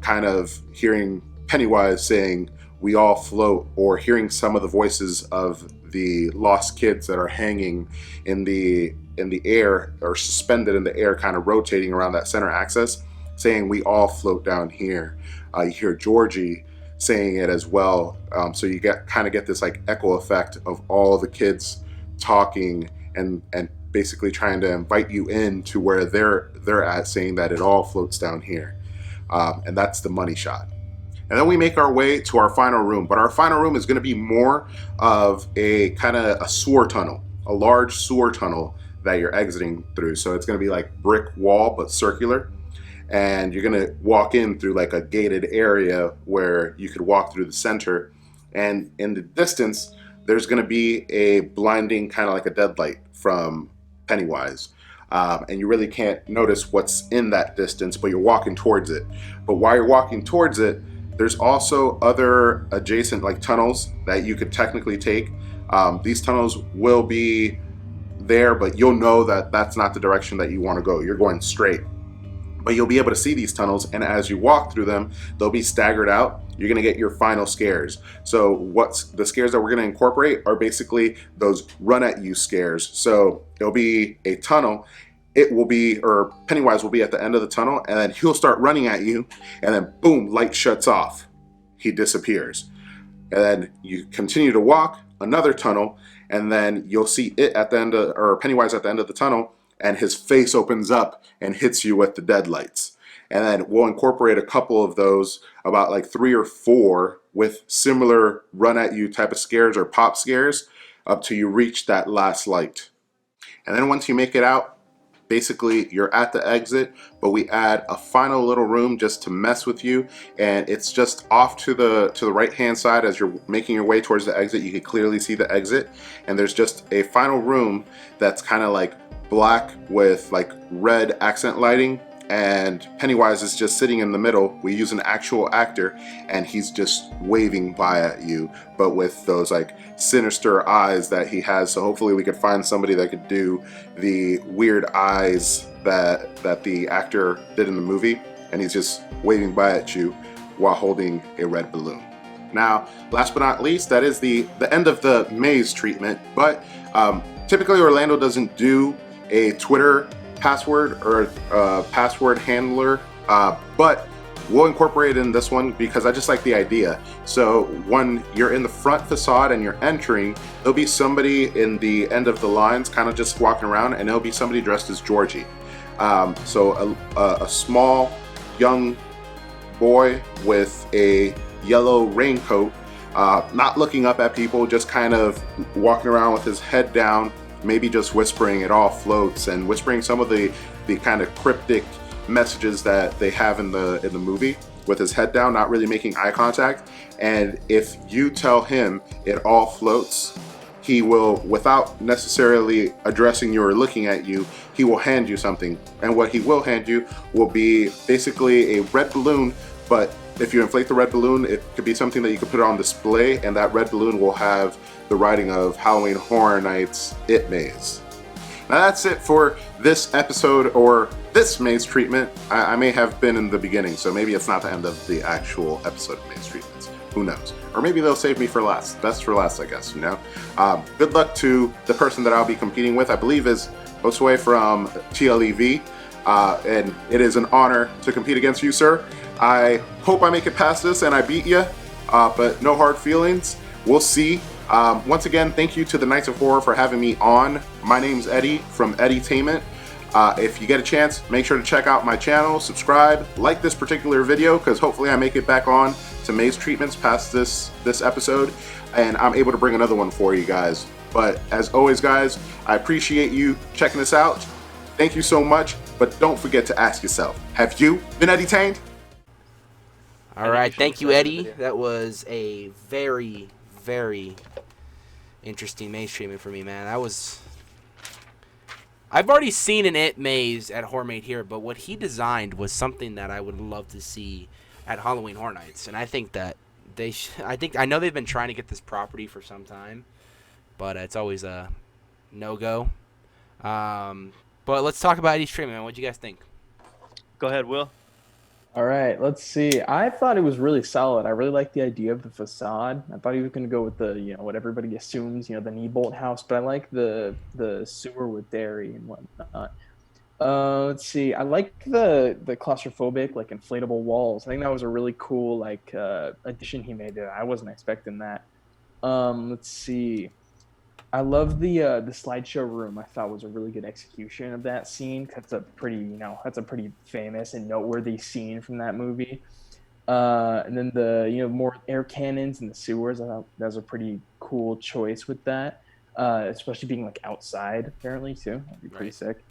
kind of hearing Pennywise saying, "We all float," or hearing some of the voices of the lost kids that are hanging in the air or suspended in the air, kind of rotating around that center axis, saying, "We all float down here." You hear Georgie saying it as well, so you kind of get this like echo effect of all the kids talking and basically trying to invite you in to where they're at, saying that it all floats down here, and that's the money shot. And then we make our way to our final room, but our final room is going to be more of a kind of a sewer tunnel, a large sewer tunnel that you're exiting through. So it's going to be like brick wall but circular, and you're gonna walk in through like a gated area where you could walk through the center, and in the distance there's gonna be a blinding kind of like a deadlight from Pennywise, and you really can't notice what's in that distance, but you're walking towards it. But while you're walking towards it, there's also other adjacent like tunnels that you could technically take. These tunnels will be there, but you'll know that that's not the direction that you want to go. You're going straight. But you'll be able to see these tunnels, and as you walk through them, they'll be staggered out. You're gonna get your final scares. So what's the scares that we're gonna incorporate are basically those run at you scares. So it'll be a tunnel, or Pennywise will be at the end of the tunnel, and then he'll start running at you, and then boom, light shuts off. He disappears. And then you continue to walk another tunnel, and then you'll see it at the end or Pennywise at the end of the tunnel, and his face opens up and hits you with the deadlights. And then we'll incorporate a couple of those, about like 3 or 4, with similar run at you type of scares or pop scares, up till you reach that last light. And then once you make it out, basically you're at the exit, but we add a final little room just to mess with you, and it's just off to the right hand side. As you're making your way towards the exit, you can clearly see the exit, and there's just a final room that's kind of like black with like red accent lighting, and Pennywise is just sitting in the middle. We use an actual actor, and he's just waving by at you, but with those like sinister eyes that he has. So hopefully we could find somebody that could do the weird eyes that the actor did in the movie, and he's just waving by at you while holding a red balloon. Now, last but not least, that is the end of the maze treatment, but typically Orlando doesn't do a Twitter password or a password handler, but we'll incorporate it in this one because I just like the idea. So when you're in the front facade and you're entering, there'll be somebody in the end of the lines kind of just walking around, and there'll be somebody dressed as Georgie. So a small young boy with a yellow raincoat, not looking up at people, just kind of walking around with his head down, maybe just whispering "It all floats," and whispering some of the kind of cryptic messages that they have in the movie, with his head down, not really making eye contact. And if you tell him "It all floats," he will, without necessarily addressing you or looking at you, he will hand you something. And what he will hand you will be basically a red balloon, but if you inflate the red balloon, it could be something that you could put on display, and that red balloon will have the writing of Halloween Horror Nights It Maze. Now that's it for this episode, or this maze treatment. I may have been in the beginning, so maybe it's not the end of the actual episode of maze treatments. Who knows? Or maybe they'll save me for last. Best for last, I guess, you know? Good luck to the person that I'll be competing with. I believe is Josue from TLEV, and it is an honor to compete against you, sir. I hope I make it past this and I beat you, but no hard feelings. We'll see. Once again, thank you to the Knights of Horror for having me on. My name's Eddie from Eddytainment. If you get a chance, make sure to check out my channel, subscribe, like this particular video, because hopefully I make it back on to maze treatments past this episode, and I'm able to bring another one for you guys. But as always, guys, I appreciate you checking this out. Thank you so much. But don't forget to ask yourself, have you been edutained? All right, thank you, Eddie. That was a very, very interesting maze treatment for me, man. I've already seen an It maze at Horror Made Here, but what he designed was something that I would love to see at Halloween Horror Nights, and I think that I know they've been trying to get this property for some time, but it's always a no-go. But let's talk about Eddie's treatment, man. What do you guys think? Go ahead, Will. All right, let's see. I thought it was really solid. I really liked the idea of the facade. I thought he was going to go with the, what everybody assumes, the knee bolt house, but I like the sewer with dairy and whatnot. Let's see. I like the claustrophobic, inflatable walls. I think that was a really cool, addition he made there. I wasn't expecting that. Let's see. I love the slideshow room. I thought was a really good execution of that scene. That's a pretty famous and noteworthy scene from that movie. And then the more air cannons in the sewers. I thought that was a pretty cool choice with that, especially being outside apparently too. That'd be pretty sick.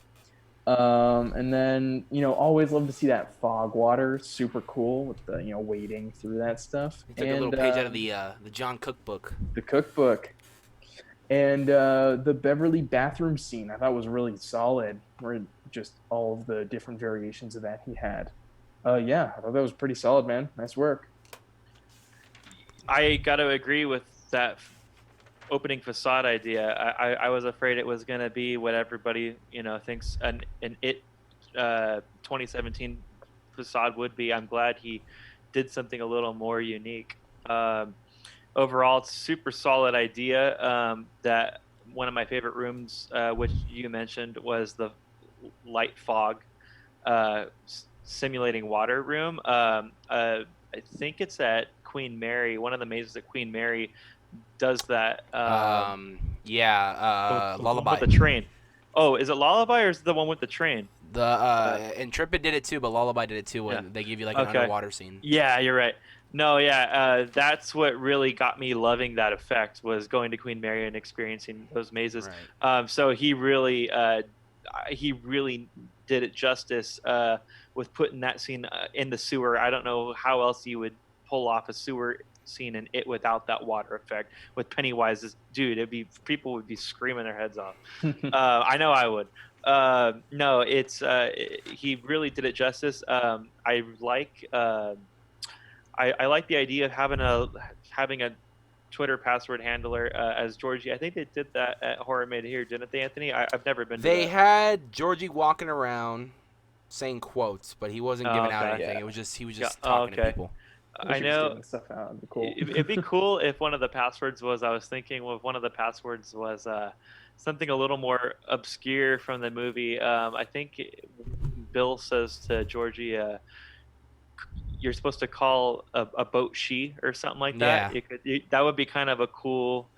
And then always love to see that fog water. Super cool with the wading through that stuff. You took a little page out of the John cookbook. The cookbook. And the Beverly bathroom scene I thought was really solid, where just all of the different variations of that he had. Yeah, I thought that was pretty solid, man. Nice work. I got to agree with that opening facade idea. I was afraid it was going to be what everybody thinks an It 2017 facade would be. I'm glad he did something a little more unique. Overall, it's a super solid idea. That one of my favorite rooms, which you mentioned, was the light fog simulating water room. I think it's at Queen Mary. One of the mazes at Queen Mary does that. Lullaby. With the train. Oh, is it Lullaby or is it the one with the train? The Intrepid did it too, but Lullaby did it too when they give you an underwater scene. Yeah, you're right. No, that's what really got me loving that effect, was going to Queen Mary and experiencing those mazes. Right. So he really did it justice with putting that scene in the sewer. I don't know how else you would pull off a sewer scene in It without that water effect. With Pennywise's dude, people would be screaming their heads off. I know I would. No, he really did it justice. I like the idea of having a Twitter password handler as Georgie. I think they did that at Horror Made Here, didn't they, Anthony? I've never been to They that. had Georgie walking around saying quotes, but he wasn't giving out anything. Yeah. He was just talking to people. I know. Stuff out. It'd be cool. It'd be cool if one of the passwords was, something a little more obscure from the movie. I think Bill says to Georgie, you're supposed to call a boat she or something like that. Yeah. That would be kind of a cool,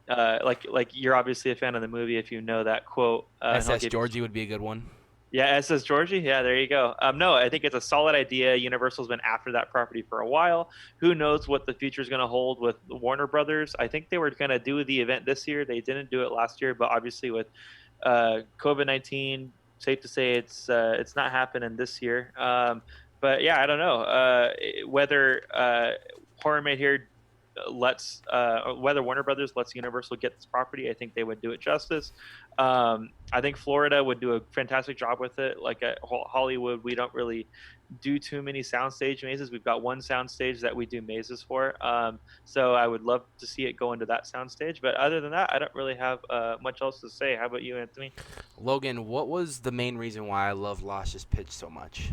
like you're obviously a fan of the movie if you know that quote. SS Georgie would be a good one. Yeah, SS Georgie. Yeah, there you go. No, I think it's a solid idea. Universal's been after that property for a while. Who knows what the future is going to hold with Warner Brothers? I think they were going to do the event this year. They didn't do it last year, but obviously with COVID-19, safe to say it's not happening this year. But yeah, I don't know whether Horror Made Here whether Warner Brothers lets Universal get this property. I think they would do it justice. I think Florida would do a fantastic job with it. Like at Hollywood, we don't really do too many soundstage mazes. We've got one soundstage that we do mazes for. So I would love to see it go into that soundstage. But other than that, I don't really have much else to say. How about you, Anthony? Logan, what was the main reason why I love Losh's pitch so much?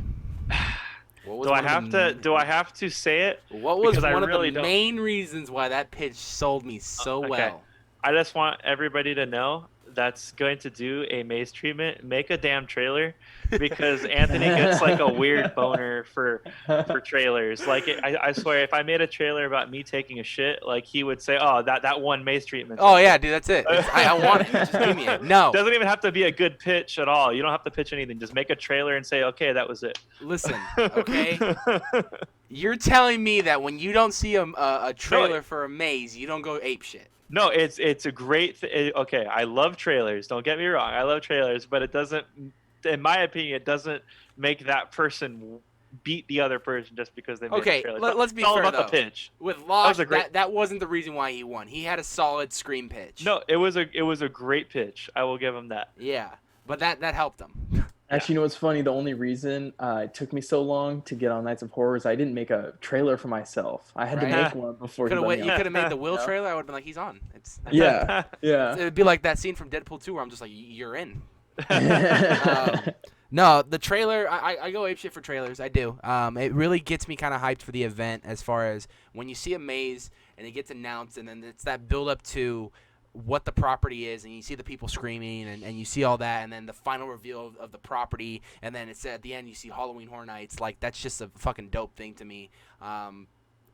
Do I have to say it? What was one of the main reasons why that pitch sold me so well? I just want everybody to know that's going to do a maze treatment, make a damn trailer, because Anthony gets like a weird boner for trailers. Like I swear, if I made a trailer about me taking a shit, like he would say, "Oh, that one maze treatment." Oh yeah, dude, that's it. I want it. Just give me it. No, doesn't even have to be a good pitch at all. You don't have to pitch anything. Just make a trailer and say, "Okay, that was it." Listen, okay. You're telling me that when you don't see a trailer for a maze, you don't go ape shit. No, it's a great okay, I love trailers. Don't get me wrong. I love trailers, but it doesn't in my opinion, it doesn't make that person beat the other person just because they made Okay, a trailer. let's be it's all fair, about though. the pitch. With Lost, was a great- that wasn't the reason why he won. He had a solid scream pitch. No, it was a great pitch. I will give him that. Yeah, but that helped him. Actually, you know what's funny? The only reason it took me so long to get on Nights of Horror is I didn't make a trailer for myself. I had to Right. make one before You he let me on. could have made the Will Yeah. trailer. I would have been like, he's on. It's Yeah, yeah. It'd be like that scene from Deadpool 2 where I'm just like, you're in. No, the trailer, I go apeshit for trailers. I do. It really gets me kind of hyped for the event as far as when you see a maze and it gets announced and then it's that build up to what the property is and you see the people screaming and you see all that and then the final reveal of the property and then it's at the end you see Halloween Horror Nights. Like, that's just a fucking dope thing to me.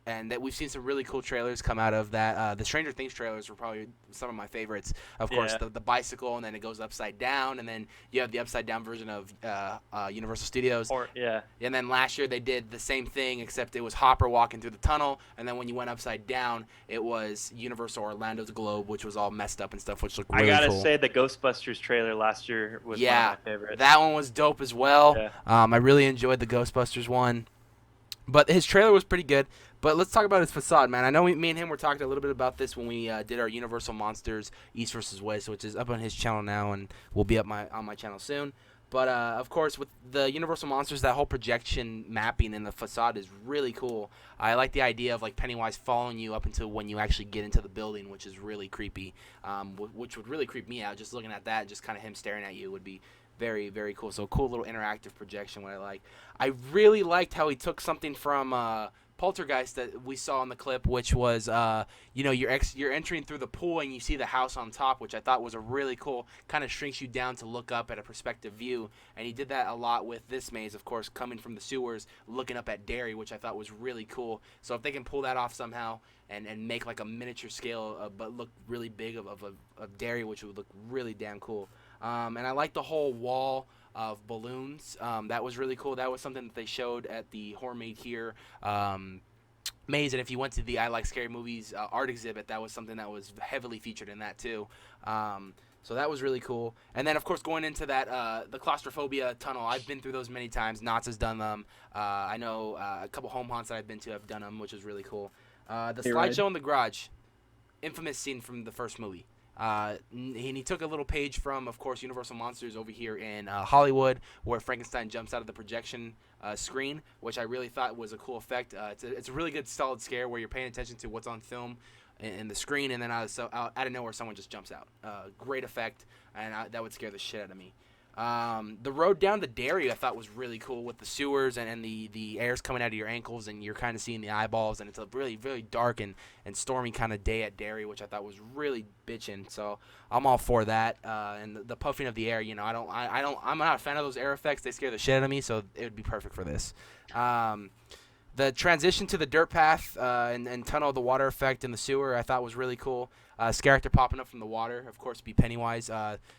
And that we've seen some really cool trailers come out of that. The Stranger Things trailers were probably some of my favorites. Of course, the bicycle, and then it goes upside down, and then you have the upside down version of Universal Studios. And then last year they did the same thing, except it was Hopper walking through the tunnel, and then when you went upside down, it was Universal Orlando's globe, which was all messed up and stuff, which looked really cool. I gotta say the Ghostbusters trailer last year was one of my favorites. That one was dope as well. Yeah. I really enjoyed the Ghostbusters one. But his trailer was pretty good. But let's talk about his facade, man. I know me and him were talking a little bit about this when we did our Universal Monsters East vs. West, which is up on his channel now and will be up on my channel soon. But, of course, with the Universal Monsters, that whole projection mapping in the facade is really cool. I like the idea of, like, Pennywise following you up until when you actually get into the building, which is really creepy, which would really creep me out. Just looking at that, just kind of him staring at you would be very, very cool. So, cool little interactive projection, what I like. I really liked how he took something from Poltergeist that we saw in the clip, which was, you're entering through the pool and you see the house on top, which I thought was a really cool, kind of shrinks you down to look up at a perspective view. And he did that a lot with this maze, of course, coming from the sewers, looking up at Derry, which I thought was really cool. So if they can pull that off somehow and make like a miniature scale, but look really big of Derry, which would look really damn cool. And I like the whole wall of balloons. That was really cool. That was something that they showed at the Horror Made Here maze, and if you went to the I Like Scary Movies art exhibit, that was something that was heavily featured in that too. So that was really cool. And then, of course, going into that, the Claustrophobia Tunnel, I've been through those many times. Knott's has done them. I know a couple home haunts that I've been to have done them, which is really cool. The slideshow in the garage, infamous scene from the first movie. And he took a little page from, of course, Universal Monsters over here in Hollywood, where Frankenstein jumps out of the projection screen, which I really thought was a cool effect. It's a really good, solid scare where you're paying attention to what's on film in the screen, and then out of nowhere, someone just jumps out. Great effect, and that would scare the shit out of me. The road down to Derry I thought was really cool with the sewers and the air's coming out of your ankles and you're kind of seeing the eyeballs, and it's a really, really dark and stormy kind of day at Derry, which I thought was really bitchin'. So I'm all for that. And the puffing of the air, I'm not a fan of those air effects. They scare the shit out of me, so it would be perfect for this. The transition to the dirt path and tunnel, the water effect in the sewer, I thought was really cool. Character popping up from the water, of course, be Pennywise.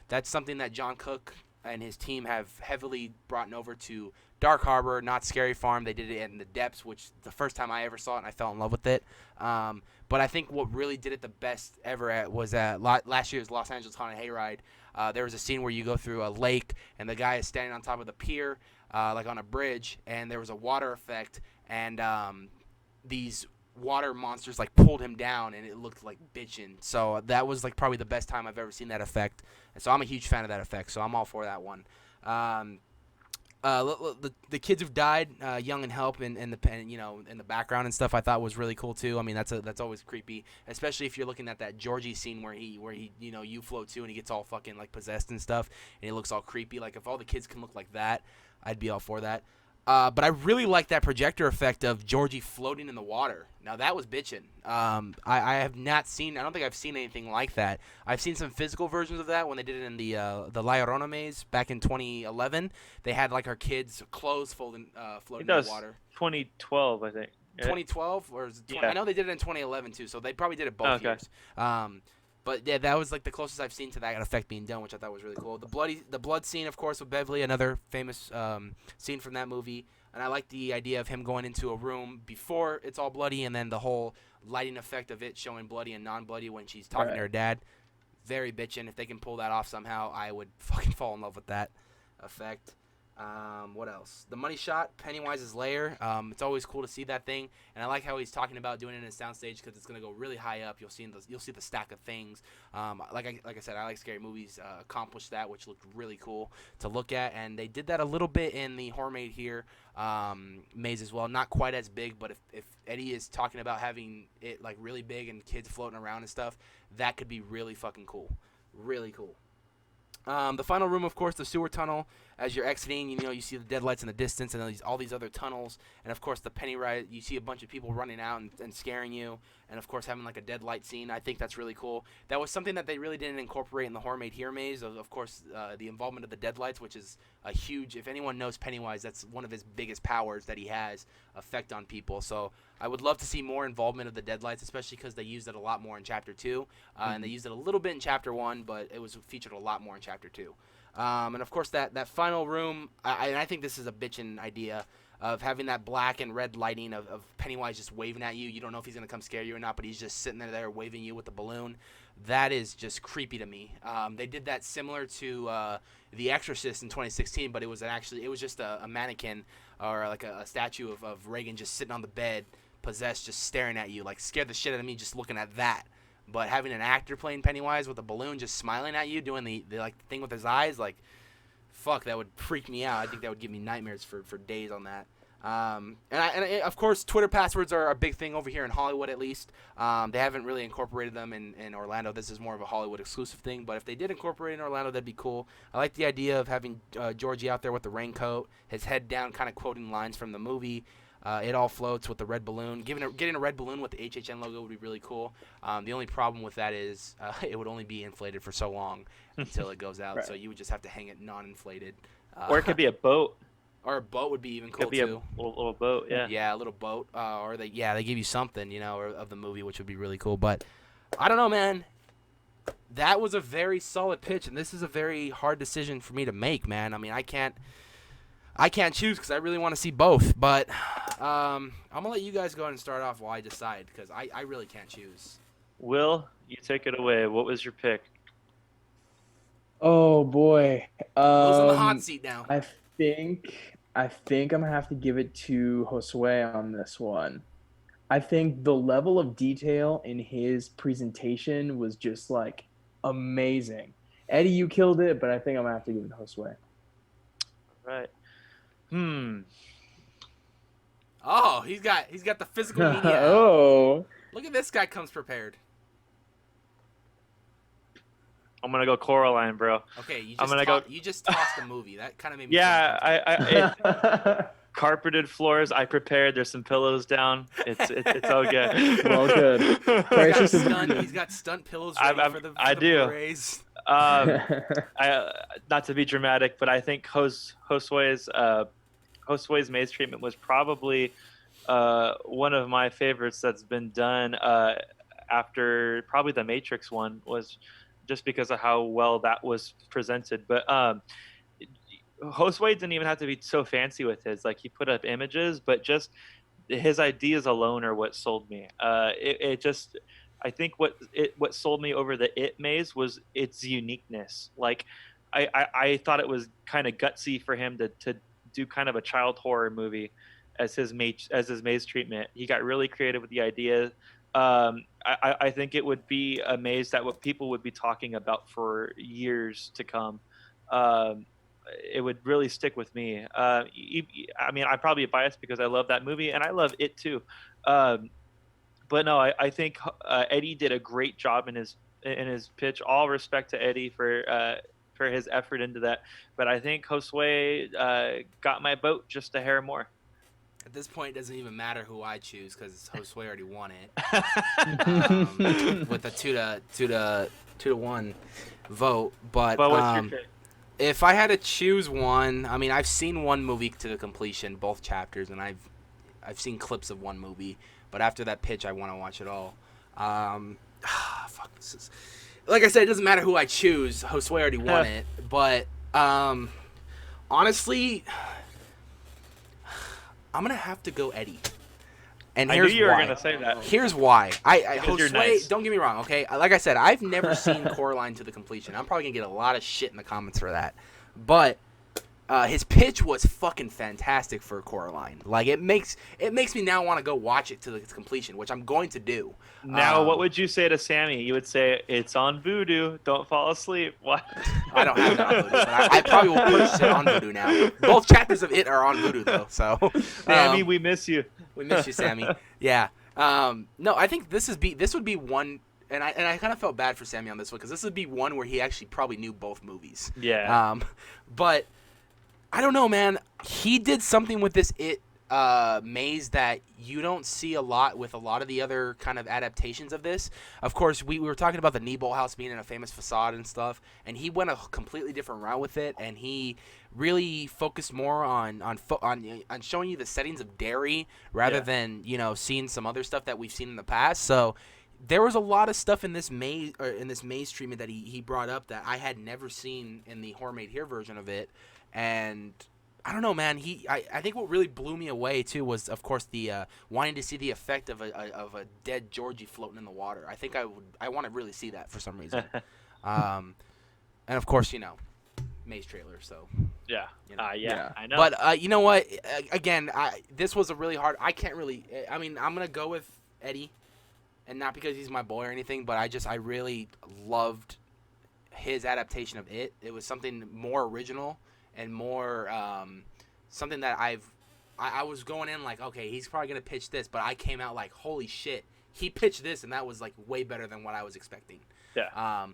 That's something that John Cook and his team have heavily brought over to Dark Harbor, Not Scary Farm. They did it in the depths, which the first time I ever saw it, and I fell in love with it. But I think what really did it the best ever was at last year's Los Angeles Haunted Hayride. There was a scene where you go through a lake, and the guy is standing on top of the pier, like on a bridge, and there was a water effect, and these water monsters like pulled him down, and it looked like bitchin'. So that was like probably the best time I've ever seen that effect, and so I'm a huge fan of that effect, so I'm all for that one. The kids who've died, young and help in the background and stuff, I thought was really cool too. I mean, that's always creepy, especially if you're looking at that Georgie scene where he you float too, and he gets all fucking like possessed and stuff, and he looks all creepy. Like if all the kids can look like that, I'd be all for that. But I really like that projector effect of Georgie floating in the water. Now that was bitchin'. I have not seen. I don't think I've seen anything like that. I've seen some physical versions of that when they did it in the La Llorona maze back in 2011. They had like our kids' clothes floating in the water. 2012, I think. 2012 or is it 20? Yeah. I know they did it in 2011 too. So they probably did it both years. But yeah, that was like the closest I've seen to that effect being done, which I thought was really cool. The blood scene, of course, with Beverly, another famous scene from that movie. And I like the idea of him going into a room before it's all bloody, and then the whole lighting effect of it showing bloody and non-bloody when she's talking to her dad. Very bitchin'. If they can pull that off somehow, I would fucking fall in love with that. effect. What else? The money shot, Pennywise's lair. It's always cool to see that thing, and I like how he's talking about doing it in a soundstage because it's gonna go really high up. You'll see the stack of things. Like I said, I like scary movies. Accomplished that, which looked really cool to look at, and they did that a little bit in the Horror Made Here maze as well. Not quite as big, but if Eddie is talking about having it like really big and kids floating around and stuff, that could be really fucking cool. Really cool. The final room, of course, the sewer tunnel. As you're exiting, you see the deadlights in the distance and all these other tunnels. And, of course, the Pennywise, you see a bunch of people running out and scaring you. And, of course, having, like, a deadlight scene. I think that's really cool. That was something that they really didn't incorporate in the Horror Made Here maze. Of course, the involvement of the deadlights, which is a huge, if anyone knows Pennywise, that's one of his biggest powers that he has, effect on people. So I would love to see more involvement of the deadlights, especially because they used it a lot more in Chapter 2. And they used it a little bit in Chapter 1, but it was featured a lot more in Chapter 2. And, of course, that final room, I think this is a bitchin' idea of having that black and red lighting of Pennywise just waving at you. You don't know if he's going to come scare you or not, but he's just sitting there waving you with the balloon. That is just creepy to me. They did that similar to The Exorcist in 2016, but it was just a mannequin or like a statue of Reagan just sitting on the bed, possessed, just staring at you. Like, scared the shit out of me just looking at that. But having an actor playing Pennywise with a balloon just smiling at you, doing the thing with his eyes, like, fuck, that would freak me out. I think that would give me nightmares for days on that. Of course, Twitter passwords are a big thing over here in Hollywood, at least. They haven't really incorporated them in Orlando. This is more of a Hollywood exclusive thing. But if they did incorporate it in Orlando, that'd be cool. I like the idea of having Georgie out there with the raincoat, his head down, kind of quoting lines from the movie. It all floats with the red balloon. Getting a red balloon with the HHN logo would be really cool. The only problem with that is it would only be inflated for so long until it goes out. Right. So you would just have to hang it non-inflated. Or it could be a boat. Or a boat would be even cool, too. Could be a little boat, yeah. Yeah, a little boat. Or they give you something, of the movie, which would be really cool. But I don't know, man. That was a very solid pitch, and this is a very hard decision for me to make, man. I mean, I can't choose because I really want to see both. But I'm going to let you guys go ahead and start off while I decide because I really can't choose. Will, you take it away. What was your pick? Oh, boy. Who's on the hot seat now? I think I'm going to have to give it to Josue on this one. I think the level of detail in his presentation was just, like, amazing. Eddie, you killed it, but I think I'm going to have to give it to Josue. Right. Oh, he's got the physical media. Oh. Look at this guy comes prepared. I'm gonna go Coraline, bro. Okay, you just tossed the movie. That kind of made me. Yeah, carpeted floors. I prepared. There's some pillows down. It's all good. Well, good. He's got stunt pillows ready for the Blu-rays. Not to be dramatic, but I think Josue's maze treatment was probably one of my favorites that's been done after probably the Matrix one, was just because of how well that was presented. But Josue didn't even have to be so fancy with his. Like, he put up images, but just his ideas alone are what sold me. I think what sold me over the It maze was its uniqueness. Like, I thought it was kind of gutsy for him to do kind of a child horror movie as his maze treatment. He got really creative with the idea. I think it would be a maze that what people would be talking about for years to come. It would really stick with me. I mean, I'm probably biased because I love that movie and I love It too. But no, I think Eddie did a great job in his pitch. All respect to Eddie for his effort into that. But I think Josue got my vote just a hair more. At this point, it doesn't even matter who I choose because Josue already won it with a 2-1 vote. But what's your pick? If I had to choose one, I mean, I've seen one movie to the completion, both chapters, and I've seen clips of one movie. But after that pitch, I want to watch it all. Fuck, this is... Like I said, it doesn't matter who I choose. Josue already won it. But honestly, I'm going to have to go Eddie. And here's I knew you were why. going to say that. Here's why. Josue, you're nice. Don't get me wrong, okay? Like I said, I've never seen Coraline to the completion. I'm probably going to get a lot of shit in the comments for that. But his pitch was fucking fantastic for Coraline. Like it makes me now want to go watch it to its completion, which I'm going to do. Now, what would you say to Sammy? You would say, it's on Voodoo. Don't fall asleep. What? I don't have it on Voodoo, but I probably will purchase it on Voodoo now. Both chapters of it are on Voodoo, though. So, Sammy, we miss you. We miss you, Sammy. Yeah. No, I think this would be one, and I kind of felt bad for Sammy on this one because this would be one where he actually probably knew both movies. Yeah. But I don't know, man. He did something with this maze that you don't see a lot with a lot of the other kind of adaptations of this. Of course, we were talking about the Kneeball House being in a famous facade and stuff, and he went a completely different route with it, and he really focused more on showing you the settings of Derry rather than seeing some other stuff that we've seen in the past. So there was a lot of stuff in this maze treatment that he brought up that I had never seen in the Horror Made Here version of it, and I don't know, man. I think what really blew me away too was, of course, the wanting to see the effect of a dead Georgie floating in the water. I think I want to really see that for some reason. And of course, maze trailer. So Yeah. yeah. I know. But you know what? Again, this was a really hard. I can't really. I mean, I'm gonna go with Eddie, and not because he's my boy or anything, but I really loved his adaptation of it. It was something more original and more something that I was going in like, okay, he's probably gonna pitch this, but I came out like, holy shit, he pitched this, and that was like way better than what I was expecting. Yeah.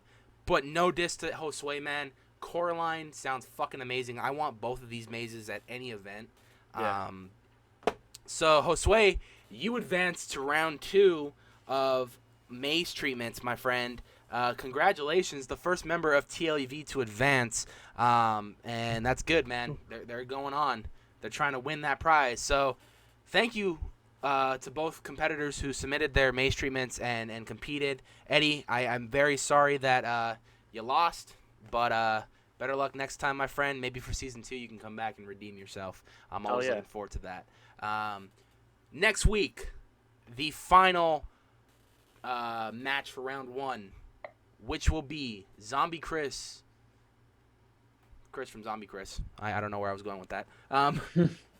But no diss to Josue, man. Coraline sounds fucking amazing. I want both of these mazes at any event. Yeah. So Josue, you advanced to round 2 of maze treatments, my friend. Congratulations, the first member of TLEV to advance, and that's good, man. They're going on. They're trying to win that prize. So thank you to both competitors who submitted their maze treatments and competed. Eddie, I'm very sorry that you lost, but better luck next time, my friend. Maybe for season 2 you can come back and redeem yourself. I'm always looking forward to that. Next week, the final match for round 1, which will be Zombie Chris from Zombie Chris. I don't know where I was going with that.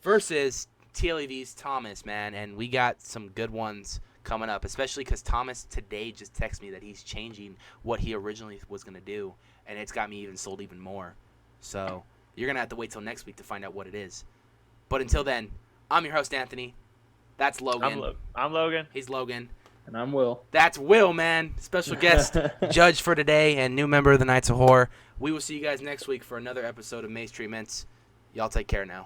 Versus TLEV's Thomas, man. And we got some good ones coming up, especially because Thomas today just texted me that he's changing what he originally was going to do, and it's got me even sold even more. So you're going to have to wait till next week to find out what it is. But until then, I'm your host, Anthony. That's Logan. I'm Logan. He's Logan. And I'm Will. That's Will, man. Special guest judge for today and new member of the Knights of Horror. We will see you guys next week for another episode of Maze Treatments. Y'all take care now.